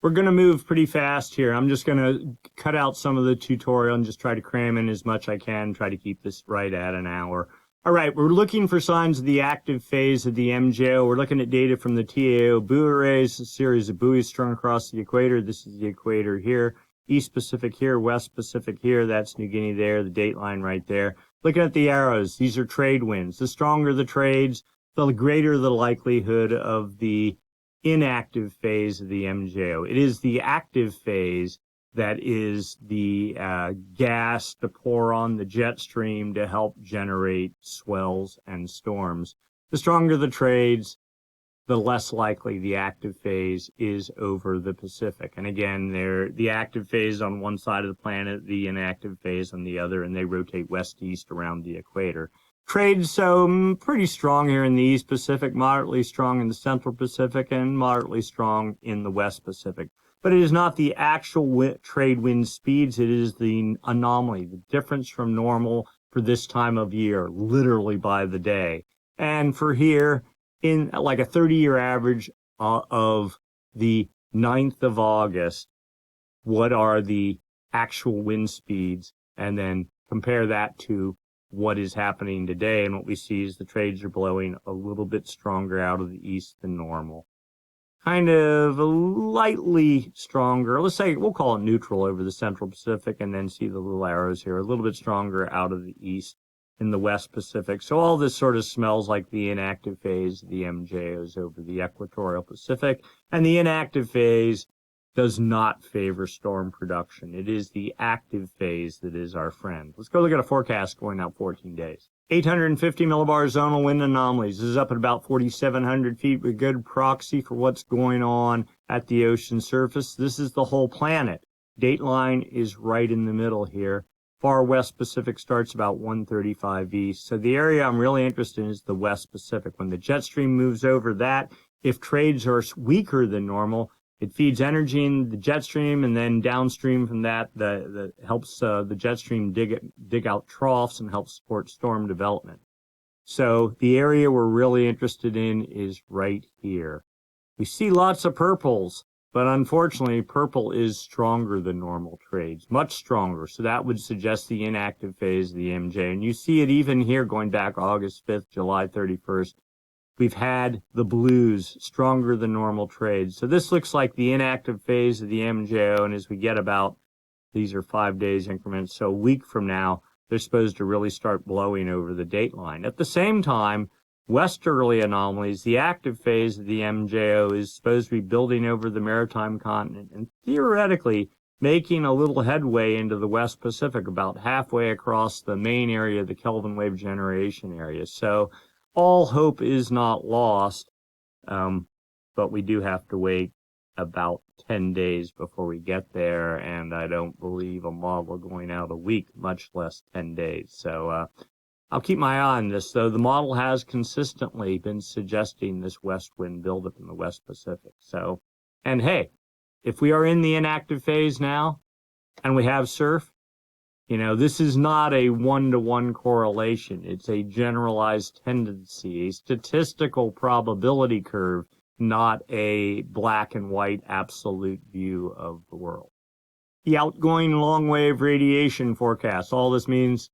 We're going to move pretty fast here. I'm just going to cut out some of the tutorial and just try to cram in as much I can, try to keep this right at an hour. All right, we're looking for signs of the active phase of the MJO. We're looking at data from the TAO buoy arrays, a series of buoys strung across the equator. This is the equator here. East Pacific here, West Pacific here. That's New Guinea there, the date line right there. Looking at the arrows, these are trade winds. The stronger the trades, the greater the likelihood of the inactive phase of the MJO. It is the active phase that is the gas to pour on the jet stream to help generate swells and storms. The stronger the trades, the less likely the active phase is over the Pacific. And again, they're the active phase on one side of the planet, the inactive phase on the other, and they rotate west-east around the equator. Trades, so pretty strong here in the East Pacific, moderately strong in the Central Pacific, and moderately strong in the West Pacific. But it is not the actual trade wind speeds, it is the anomaly, the difference from normal for this time of year, literally by the day. And for here, in like a 30-year average of the 9th of August, what are the actual wind speeds? And then compare that to what is happening today. And what we see is the trades are blowing a little bit stronger out of the east than normal. Kind of lightly stronger, let's say, we'll call it neutral over the Central Pacific, and then see the little arrows here, a little bit stronger out of the east in the West Pacific. So all this sort of smells like the inactive phase of the MJOs over the Equatorial Pacific, and the inactive phase does not favor storm production. It is the active phase that is our friend. Let's go look at a forecast going out 14 days. 850 millibar zonal wind anomalies. This is up at about 4,700 feet, a good proxy for what's going on at the ocean surface. This is the whole planet. Dateline is right in the middle here. Far West Pacific starts about 135 east. So the area I'm really interested in is the West Pacific. When the jet stream moves over that, if trades are weaker than normal, it feeds energy in the jet stream, and then downstream from that, the helps the jet stream dig out troughs and help support storm development. So the area we're really interested in is right here. We see lots of purples, but unfortunately, purple is stronger than normal trades, much stronger. So that would suggest the inactive phase of the MJ. And you see it even here going back August 5th, July 31st. We've had the blues, stronger than normal trades. So this looks like the inactive phase of the MJO, and as we get about, these are 5 days increments, so a week from now, they're supposed to really start blowing over the dateline. At the same time, westerly anomalies, the active phase of the MJO is supposed to be building over the maritime continent and theoretically making a little headway into the West Pacific, about halfway across the main area, the Kelvin wave generation area. So all hope is not lost, but we do have to wait about 10 days before we get there, and I don't believe a model going out a week, much less 10 days. So I'll keep my eye on this, though. The model has consistently been suggesting this west wind buildup in the West Pacific. So, and hey, if we are in the inactive phase now, and we have surf, you know, this is not a one-to-one correlation. It's a generalized tendency, a statistical probability curve, not a black and white absolute view of the world. The outgoing long wave radiation forecast. All this means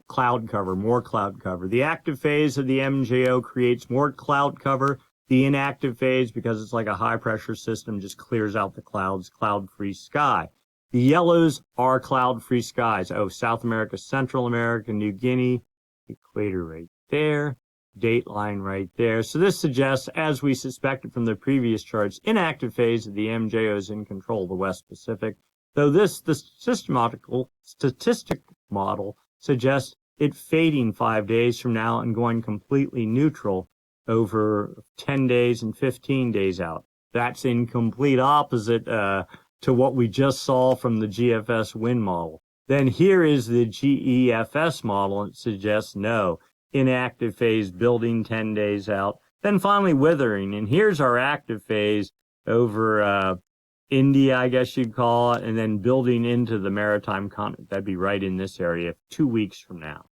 cloud cover, more cloud cover. The active phase of the MJO creates more cloud cover. The inactive phase, because it's like a high pressure system, just clears out the clouds, cloud-free sky. The yellows are cloud-free skies. Oh, South America, Central America, New Guinea, equator right there, dateline right there. So this suggests, as we suspected from the previous charts, inactive phase of the MJO is in control of the West Pacific, though the statistic model suggests it fading 5 days from now and going completely neutral over 10 days and 15 days out. That's in complete opposite to what we just saw from the GFS wind model. Then here is the GEFS model, and it suggests no, inactive phase building 10 days out, then finally withering. And here's our active phase over India, I guess you'd call it, and then building into the maritime continent. That'd be right in this area 2 weeks from now.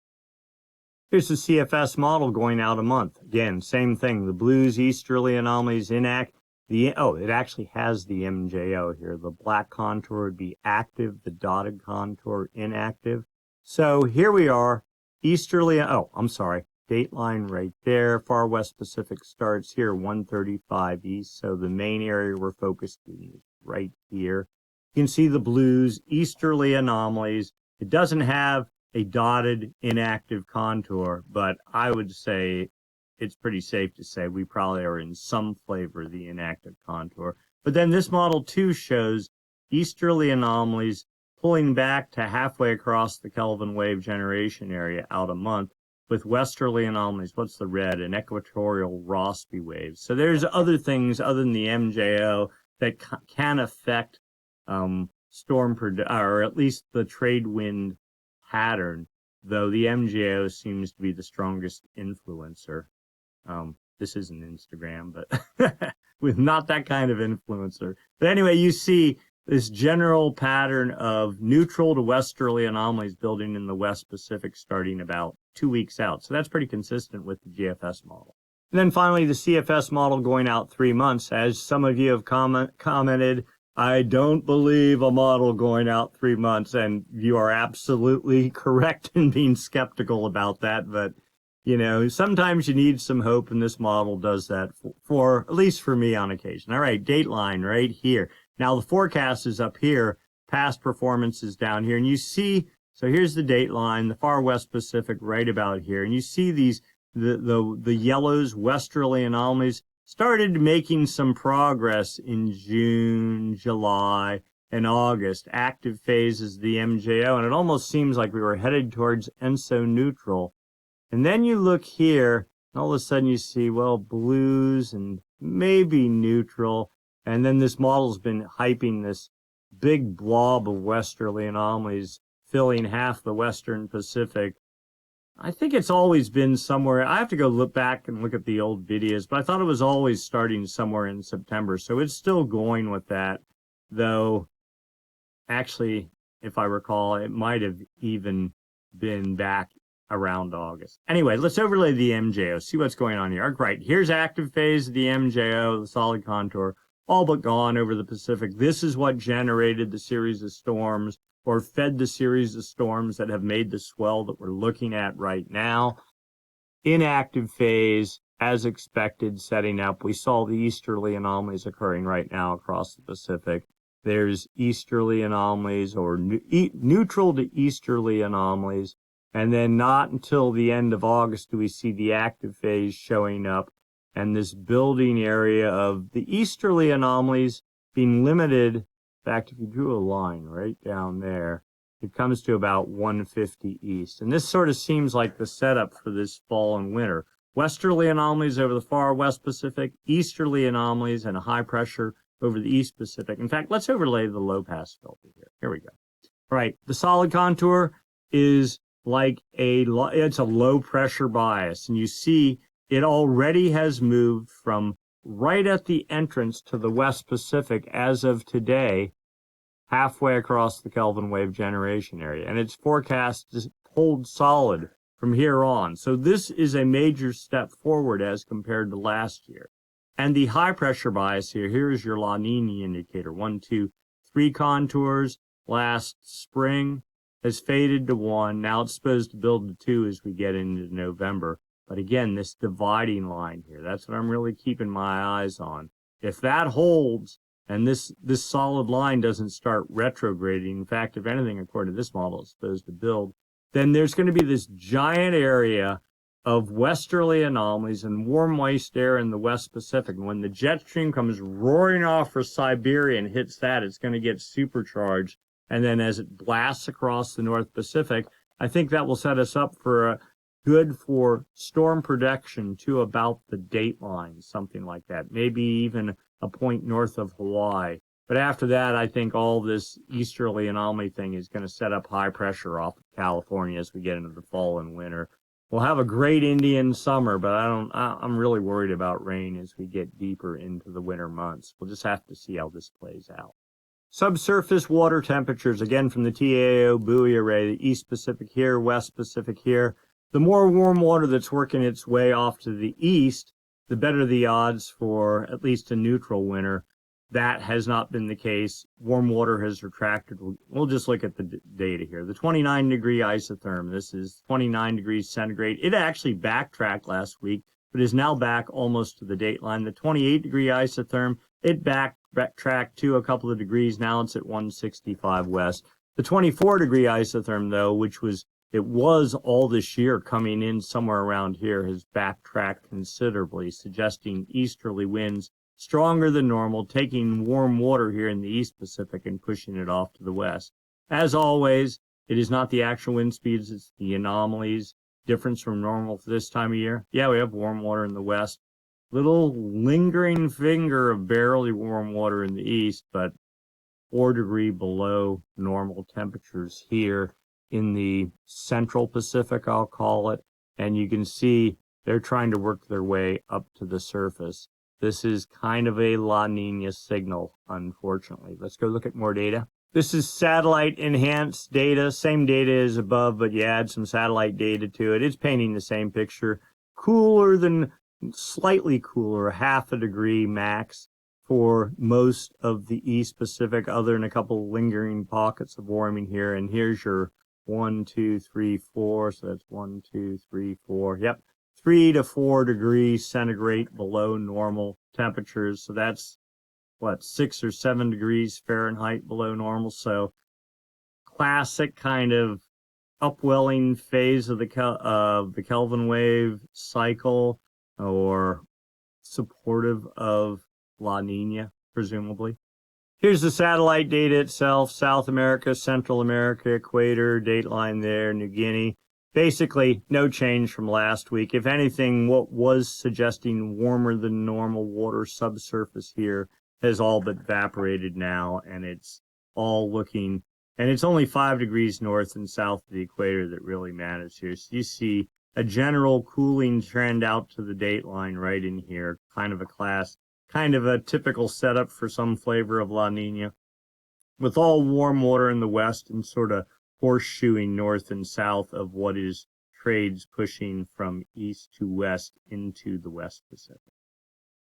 Here's the CFS model going out a month. Again, same thing. The blues, easterly anomalies, inactive. It actually has the MJO here. The black contour would be active, the dotted contour inactive. So here we are, easterly, dateline right there. Far West Pacific starts here, 135 east. So the main area we're focused in is right here. You can see the blues, easterly anomalies. It doesn't have a dotted inactive contour, but I would say it's pretty safe to say we probably are in some flavor of the inactive contour. But then this model too shows easterly anomalies pulling back to halfway across the Kelvin wave generation area out a month, with westerly anomalies. What's the red? An equatorial Rossby wave. So there's other things other than the MJO that can affect or at least the trade wind pattern, though the MJO seems to be the strongest influencer. This isn't Instagram, but with not that kind of influencer. But anyway, you see this general pattern of neutral to westerly anomalies building in the West Pacific starting about 2 weeks out. So that's pretty consistent with the GFS model. And then finally, the CFS model going out 3 months. As some of you have commented, I don't believe a model going out 3 months, and you are absolutely correct in being skeptical about that. But you know, sometimes you need some hope, and this model does that for at least for me on occasion. All right, dateline right here. Now the forecast is up here, past performance is down here, and you see, so here's the dateline, the far West Pacific right about here, and you see these, the yellows, westerly anomalies, started making some progress in June, July, and August. Active phases of the MJO, and it almost seems like we were headed towards ENSO neutral. And then you look here, and all of a sudden you see, well, blues and maybe neutral. And then this model's been hyping this big blob of westerly anomalies, filling half the Western Pacific. I think it's always been somewhere. I have to go look back and look at the old videos, but I thought it was always starting somewhere in September. So it's still going with that, though actually, if I recall, it might have even been back around August. Anyway, let's overlay the MJO, see what's going on here. Right, here's active phase of the MJO, the solid contour, all but gone over the Pacific. This is what generated the series of storms, or fed the series of storms that have made the swell that we're looking at right now. Inactive phase, as expected, setting up. We saw the easterly anomalies occurring right now across the Pacific. There's easterly anomalies, or neutral to easterly anomalies. And then not until the end of August do we see the active phase showing up, and this building area of the easterly anomalies being limited. In fact, if you drew a line right down there, it comes to about 150 east. And this sort of seems like the setup for this fall and winter. Westerly anomalies over the far West Pacific, easterly anomalies, and a high pressure over the East Pacific. In fact, let's overlay the low pass filter here. Here we go. All right, the solid contour is like it's a low pressure bias, and you see it already has moved from right at the entrance to the West Pacific as of today, halfway across the Kelvin wave generation area, and it's forecast to hold solid from here on. So this is a major step forward as compared to last year. And the high pressure bias here is your La Nina indicator. 1, 2, 3 contours last spring has faded to 1. Now it's supposed to build to 2 as we get into November. But again, this dividing line here, that's what I'm really keeping my eyes on. If that holds, And this solid line doesn't start retrograding. In fact, if anything, according to this model, it's supposed to build. Then there's going to be this giant area of westerly anomalies and warm moist air in the West Pacific. And when the jet stream comes roaring off for Siberia and hits that, it's going to get supercharged. And then as it blasts across the North Pacific, I think that will set us up for a good for storm protection to about the date line, something like that. Maybe even a point north of Hawaii. But after that, I think all this easterly anomaly thing is going to set up high pressure off of California as we get into the fall and winter. We'll have a great Indian summer, but I'm really worried about rain as we get deeper into the winter months. We'll just have to see how this plays out. Subsurface water temperatures, again from the TAO buoy array, the East Pacific here, West Pacific here. The more warm water that's working its way off to the east, the better the odds for at least a neutral winter. That has not been the case. Warm water has retracted. We'll just look at the data here. The 29-degree isotherm, this is 29 degrees centigrade. It actually backtracked last week, but is now back almost to the date line. The 28-degree isotherm, it backtracked to a couple of degrees. Now it's at 165 west. The 24-degree isotherm, though, it was all this year coming in somewhere around here, has backtracked considerably, suggesting easterly winds stronger than normal, taking warm water here in the East Pacific and pushing it off to the west. As always, it is not the actual wind speeds, it's the anomalies, difference from normal for this time of year. Yeah, we have warm water in the west, little lingering finger of barely warm water in the east, but 4 degrees below normal temperatures here in the central Pacific, I'll call it. And you can see they're trying to work their way up to the surface. This is kind of a La Nina signal, unfortunately. Let's go look at more data. This is satellite enhanced data, same data as above, but you add some satellite data to it. It's painting the same picture. Cooler than, slightly cooler, half a degree max for most of the East Pacific, other than a couple lingering pockets of warming here. And here's your 1, 2, 3, 4. So that's 1, 2, 3, 4. Yep. 3 to 4 degrees centigrade below normal temperatures. So that's, 6 or 7 degrees Fahrenheit below normal. So classic kind of upwelling phase of the Kelvin wave cycle, or supportive of La Nina, presumably. Here's the satellite data itself. South America, Central America, equator, dateline there, New Guinea. Basically, no change from last week. If anything, what was suggesting warmer than normal water subsurface here has all but evaporated now, and it's all looking, and it's only 5 degrees north and south of the equator that really matters here. So you see a general cooling trend out to the dateline right in here, kind of a typical setup for some flavor of La Nina, with all warm water in the west and sort of horseshoeing north and south of what is trades pushing from east to west into the West Pacific.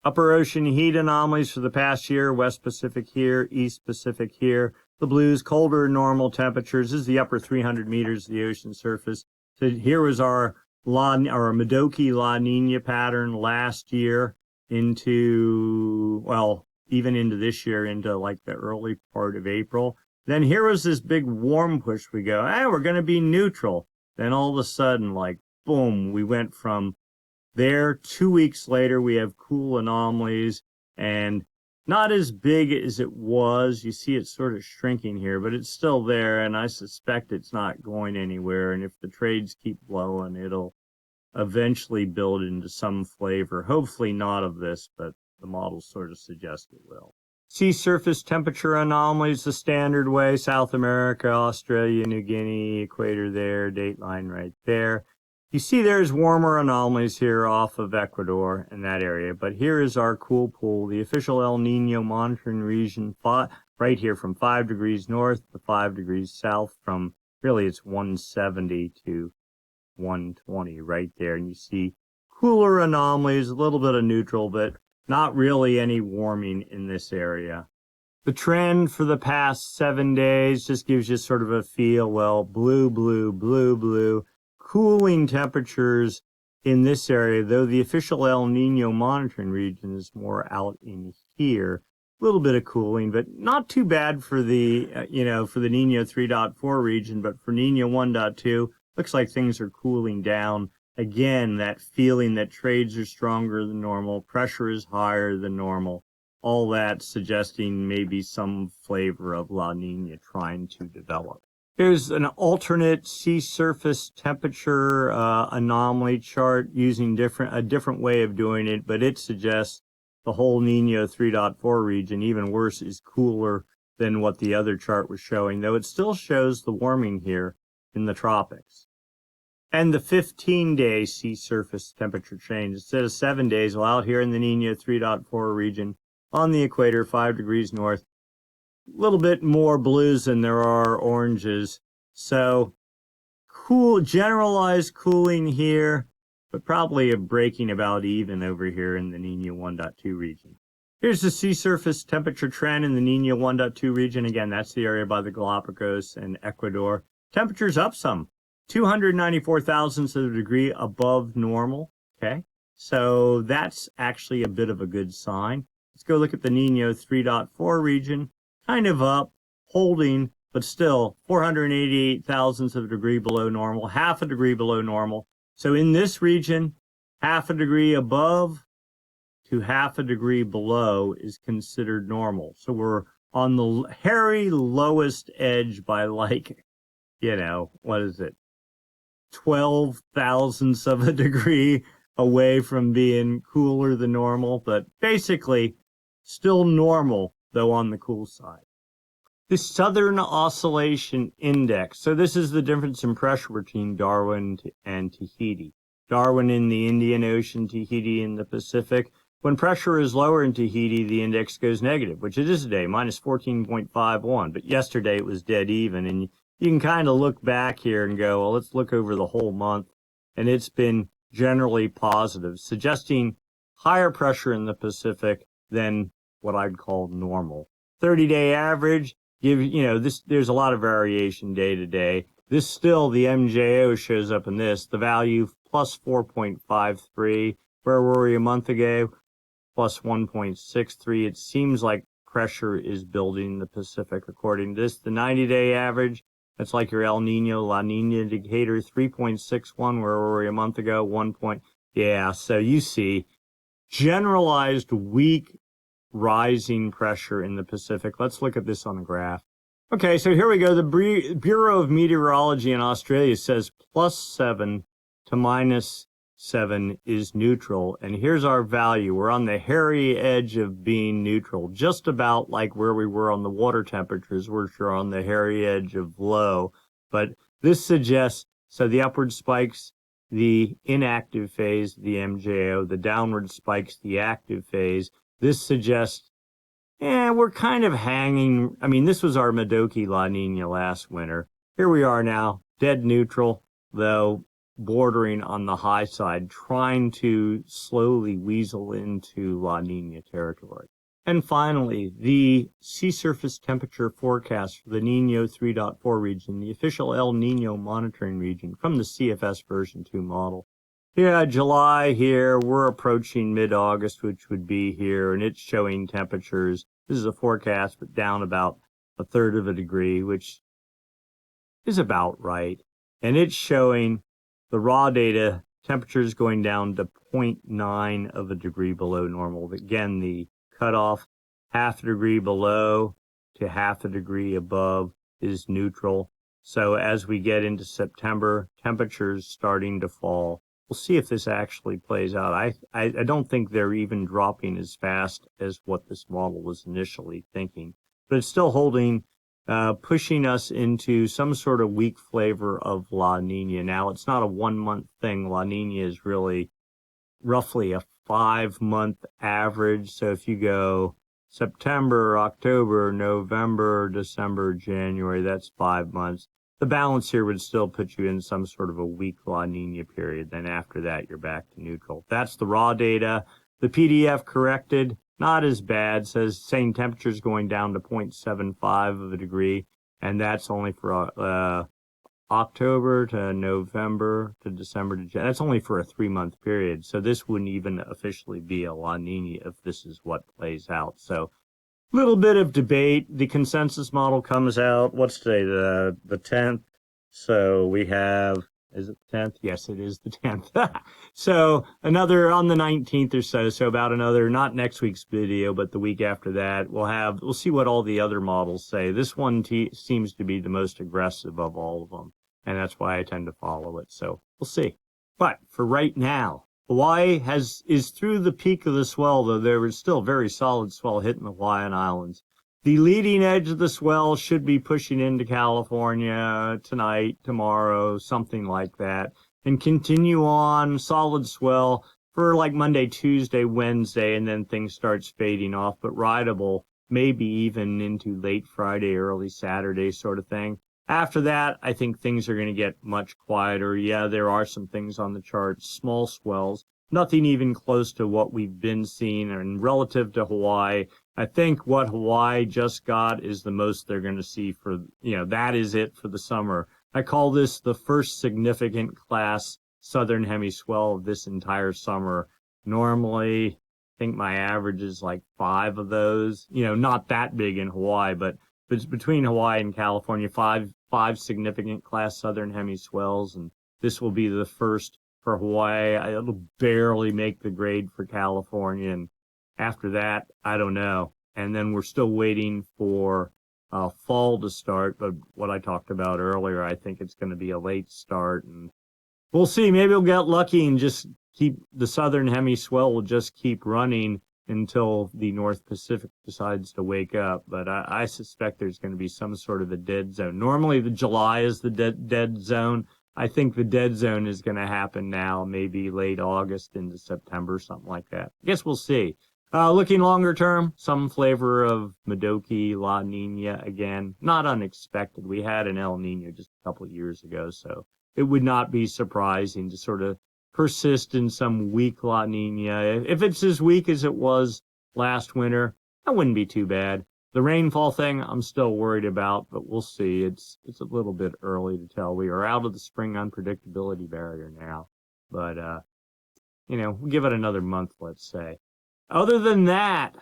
Upper ocean heat anomalies for the past year, West Pacific here, East Pacific here. The blues, colder than normal temperatures. This is the upper 300 meters of the ocean surface. So here was our Modoki La Nina pattern last year into, well, even into this year, into like the early part of April. Then here was this big warm push. We go, we're going to be neutral. Then all of a sudden, like, boom, we went from there. 2 weeks later, we have cool anomalies, and not as big as it was. You see it's sort of shrinking here, but it's still there, and I suspect it's not going anywhere. And if the trades keep blowing, it'll eventually build into some flavor. Hopefully not of this, but the models sort of suggest it will. Sea surface temperature anomalies the standard way. South America, Australia, New Guinea, equator there, dateline right there. You see there's warmer anomalies here off of Ecuador in that area. But here is our cool pool, the official El Nino monitoring region, right here from 5 degrees north to 5 degrees south, from really it's 170 to 120 right there. And you see cooler anomalies, a little bit of neutral, but not really any warming in this area. The trend for the past 7 days just gives you sort of a feel, well, blue, blue, blue, blue. Cooling temperatures in this area, though the official El Nino monitoring region is more out in here. little bit of cooling, but not too bad for the, for the Nino 3.4 region, but for Nino 1.2, looks like things are cooling down. Again, that feeling that trades are stronger than normal, pressure is higher than normal, all that suggesting maybe some flavor of La Nina trying to develop. Here's an alternate sea surface temperature anomaly chart using a different way of doing it, but it suggests the whole Nino 3.4 region, even worse, is cooler than what the other chart was showing, though it still shows the warming here in the tropics. And the 15-day sea surface temperature change, instead of 7 days, well, out here in the Nino 3.4 region, on the equator, 5 degrees north, a little bit more blues than there are oranges. So cool, generalized cooling here, but probably a breaking about even over here in the Nino 1.2 region. Here's the sea surface temperature trend in the Nino 1.2 region. Again, that's the area by the Galapagos and Ecuador. Temperature's up some, 294 thousandths of a degree above normal. Okay, so that's actually a bit of a good sign. Let's go look at the Nino 3.4 region. Kind of up, holding, but still 488 thousandths of a degree below normal, half a degree below normal. So in this region, half a degree above to half a degree below is considered normal. So we're on the hairy lowest edge by like, what is it? 12 thousandths of a degree away from being cooler than normal, but basically still normal, though on the cool side. The Southern Oscillation Index. So this is the difference in pressure between Darwin and Tahiti. Darwin in the Indian Ocean, Tahiti in the Pacific. When pressure is lower in Tahiti, the index goes negative, which it is today, minus 14.51. But yesterday it was dead even. And you can kind of look back here and go, well, let's look over the whole month. And it's been generally positive, suggesting higher pressure in the Pacific than what I'd call normal. 30-day average, there's a lot of variation day to day. This still, the MJO shows up in this, the value plus 4.53. Where were we a month ago? Plus 1.63. It seems like pressure is building in the Pacific according to this. The 90-day average, that's like your El Nino, La Nina indicator, 3.61. Where were we a month ago? 1. Yeah, so you see generalized weak rising pressure in the Pacific. Let's look at this on a graph. Okay, so here we go. The Bureau of Meteorology in Australia says +7 to -7 is neutral. And here's our value. We're on the hairy edge of being neutral, just about like where we were on the water temperatures, which are on the hairy edge of low. But this suggests, so the upward spikes, the inactive phase, the MJO, the downward spikes, the active phase. This suggests, we're kind of hanging. I mean, this was our Modoki La Nina last winter. Here we are now, dead neutral, though bordering on the high side, trying to slowly weasel into La Nina territory. And finally, the sea surface temperature forecast for the Nino 3.4 region, the official El Nino monitoring region from the CFS version 2 model. Yeah, July here, we're approaching mid-August, which would be here, and it's showing temperatures. This is a forecast, but down about 1/3 of a degree, which is about right. And it's showing the raw data, temperatures going down to 0.9 of a degree below normal. Again, the cutoff, half a degree below to half a degree above is neutral. So as we get into September, temperatures starting to fall. We'll see if this actually plays out. I don't think they're even dropping as fast as what this model was initially thinking, but it's still holding, pushing us into some sort of weak flavor of La Nina. Now, it's not a 1-month thing. La Nina is really roughly a 5-month average. So if you go September, October, November, December, January, that's 5 months. The balance here would still put you in some sort of a weak La Nina period. Then after that, you're back to neutral. That's the raw data. The PDF corrected, not as bad, says same temperatures going down to 0.75 of a degree. And that's only for October to November to December to January. That's only for a 3-month period. So this wouldn't even officially be a La Nina if this is what plays out. So Little bit of debate. The consensus model comes out, what's today, the 10th? So we have, is it the 10th? Yes, it is the 10th. So another on the 19th or so. So about another, not next week's video, but the week after that, we'll see what all the other models say. This one seems to be the most aggressive of all of them. And that's why I tend to follow it. So we'll see. But for right now, Hawaii is through the peak of the swell, though there is still very solid swell hitting the Hawaiian Islands. The leading edge of the swell should be pushing into California tonight, tomorrow, something like that, and continue on solid swell for like Monday, Tuesday, Wednesday, and then things start fading off, but rideable maybe even into late Friday, early Saturday sort of thing. After that, I think things are going to get much quieter. Yeah, there are some things on the chart, small swells, nothing even close to what we've been seeing. And relative to Hawaii, I think what Hawaii just got is the most they're going to see for, that is it for the summer. I call this the first significant class southern hemi swell of this entire summer. Normally, I think my average is like 5 of those, not that big in Hawaii, but it's between Hawaii and California, five significant class southern hemi swells, and this will be the first for Hawaii. It'll barely make the grade for California, and after that, I don't know. And then we're still waiting for fall to start, but what I talked about earlier, I think it's going to be a late start, and we'll see. Maybe we'll get lucky and just keep the southern hemi swell will just keep running until the North Pacific decides to wake up. But I suspect there's going to be some sort of a dead zone. Normally, the July is the dead zone. I think the dead zone is going to happen now, maybe late August into September, something like that. I guess we'll see. Looking longer term, some flavor of Modoki, La Nina again. Not unexpected. We had an El Nino just a couple of years ago, so it would not be surprising to sort of persist in some weak La Nina. If it's as weak as it was last winter, that wouldn't be too bad. The rainfall thing, I'm still worried about, but we'll see. It's a little bit early to tell. We are out of the spring unpredictability barrier now, but we'll give it another month, let's say. Other than that,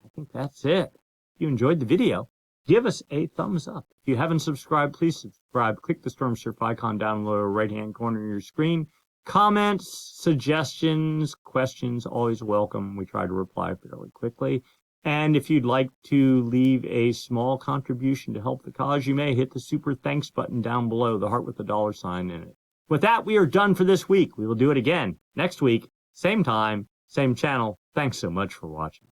I think that's it. If you enjoyed the video, give us a thumbs up. If you haven't subscribed, please subscribe. Click the Stormsurf icon down in the lower right-hand corner of your screen. Comments, suggestions, questions, always welcome. We try to reply fairly quickly. And if you'd like to leave a small contribution to help the cause, you may hit the super thanks button down below, the heart with the $sign in it. With that, we are done for this week. We will do it again next week, same time, same channel. Thanks so much for watching.